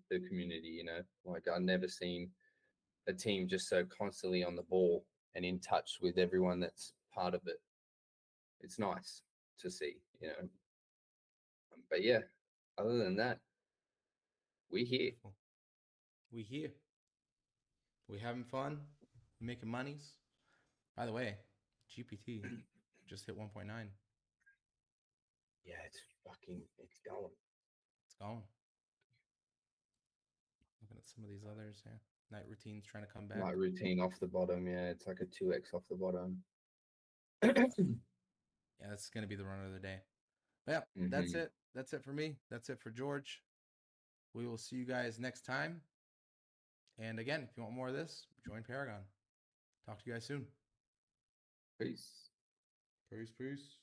the community. Like I've never seen a team just so constantly on the ball and in touch with everyone that's part of it. It's nice to see. But yeah, other than that, we here. We here. We having fun, making monies. By the way, GPT just hit 1.9. Yeah, it's going. It's going. Looking at some of these others here. Night routine's trying to come back. Night routine off the bottom. Yeah, it's like a 2x off the bottom. Yeah, that's gonna be the run of the day. But yeah, that's Mm-hmm. it. That's it for me. That's it for George. We will see you guys next time. And again, if you want more of this, join Paragon. Talk to you guys soon. Peace. Peace, peace.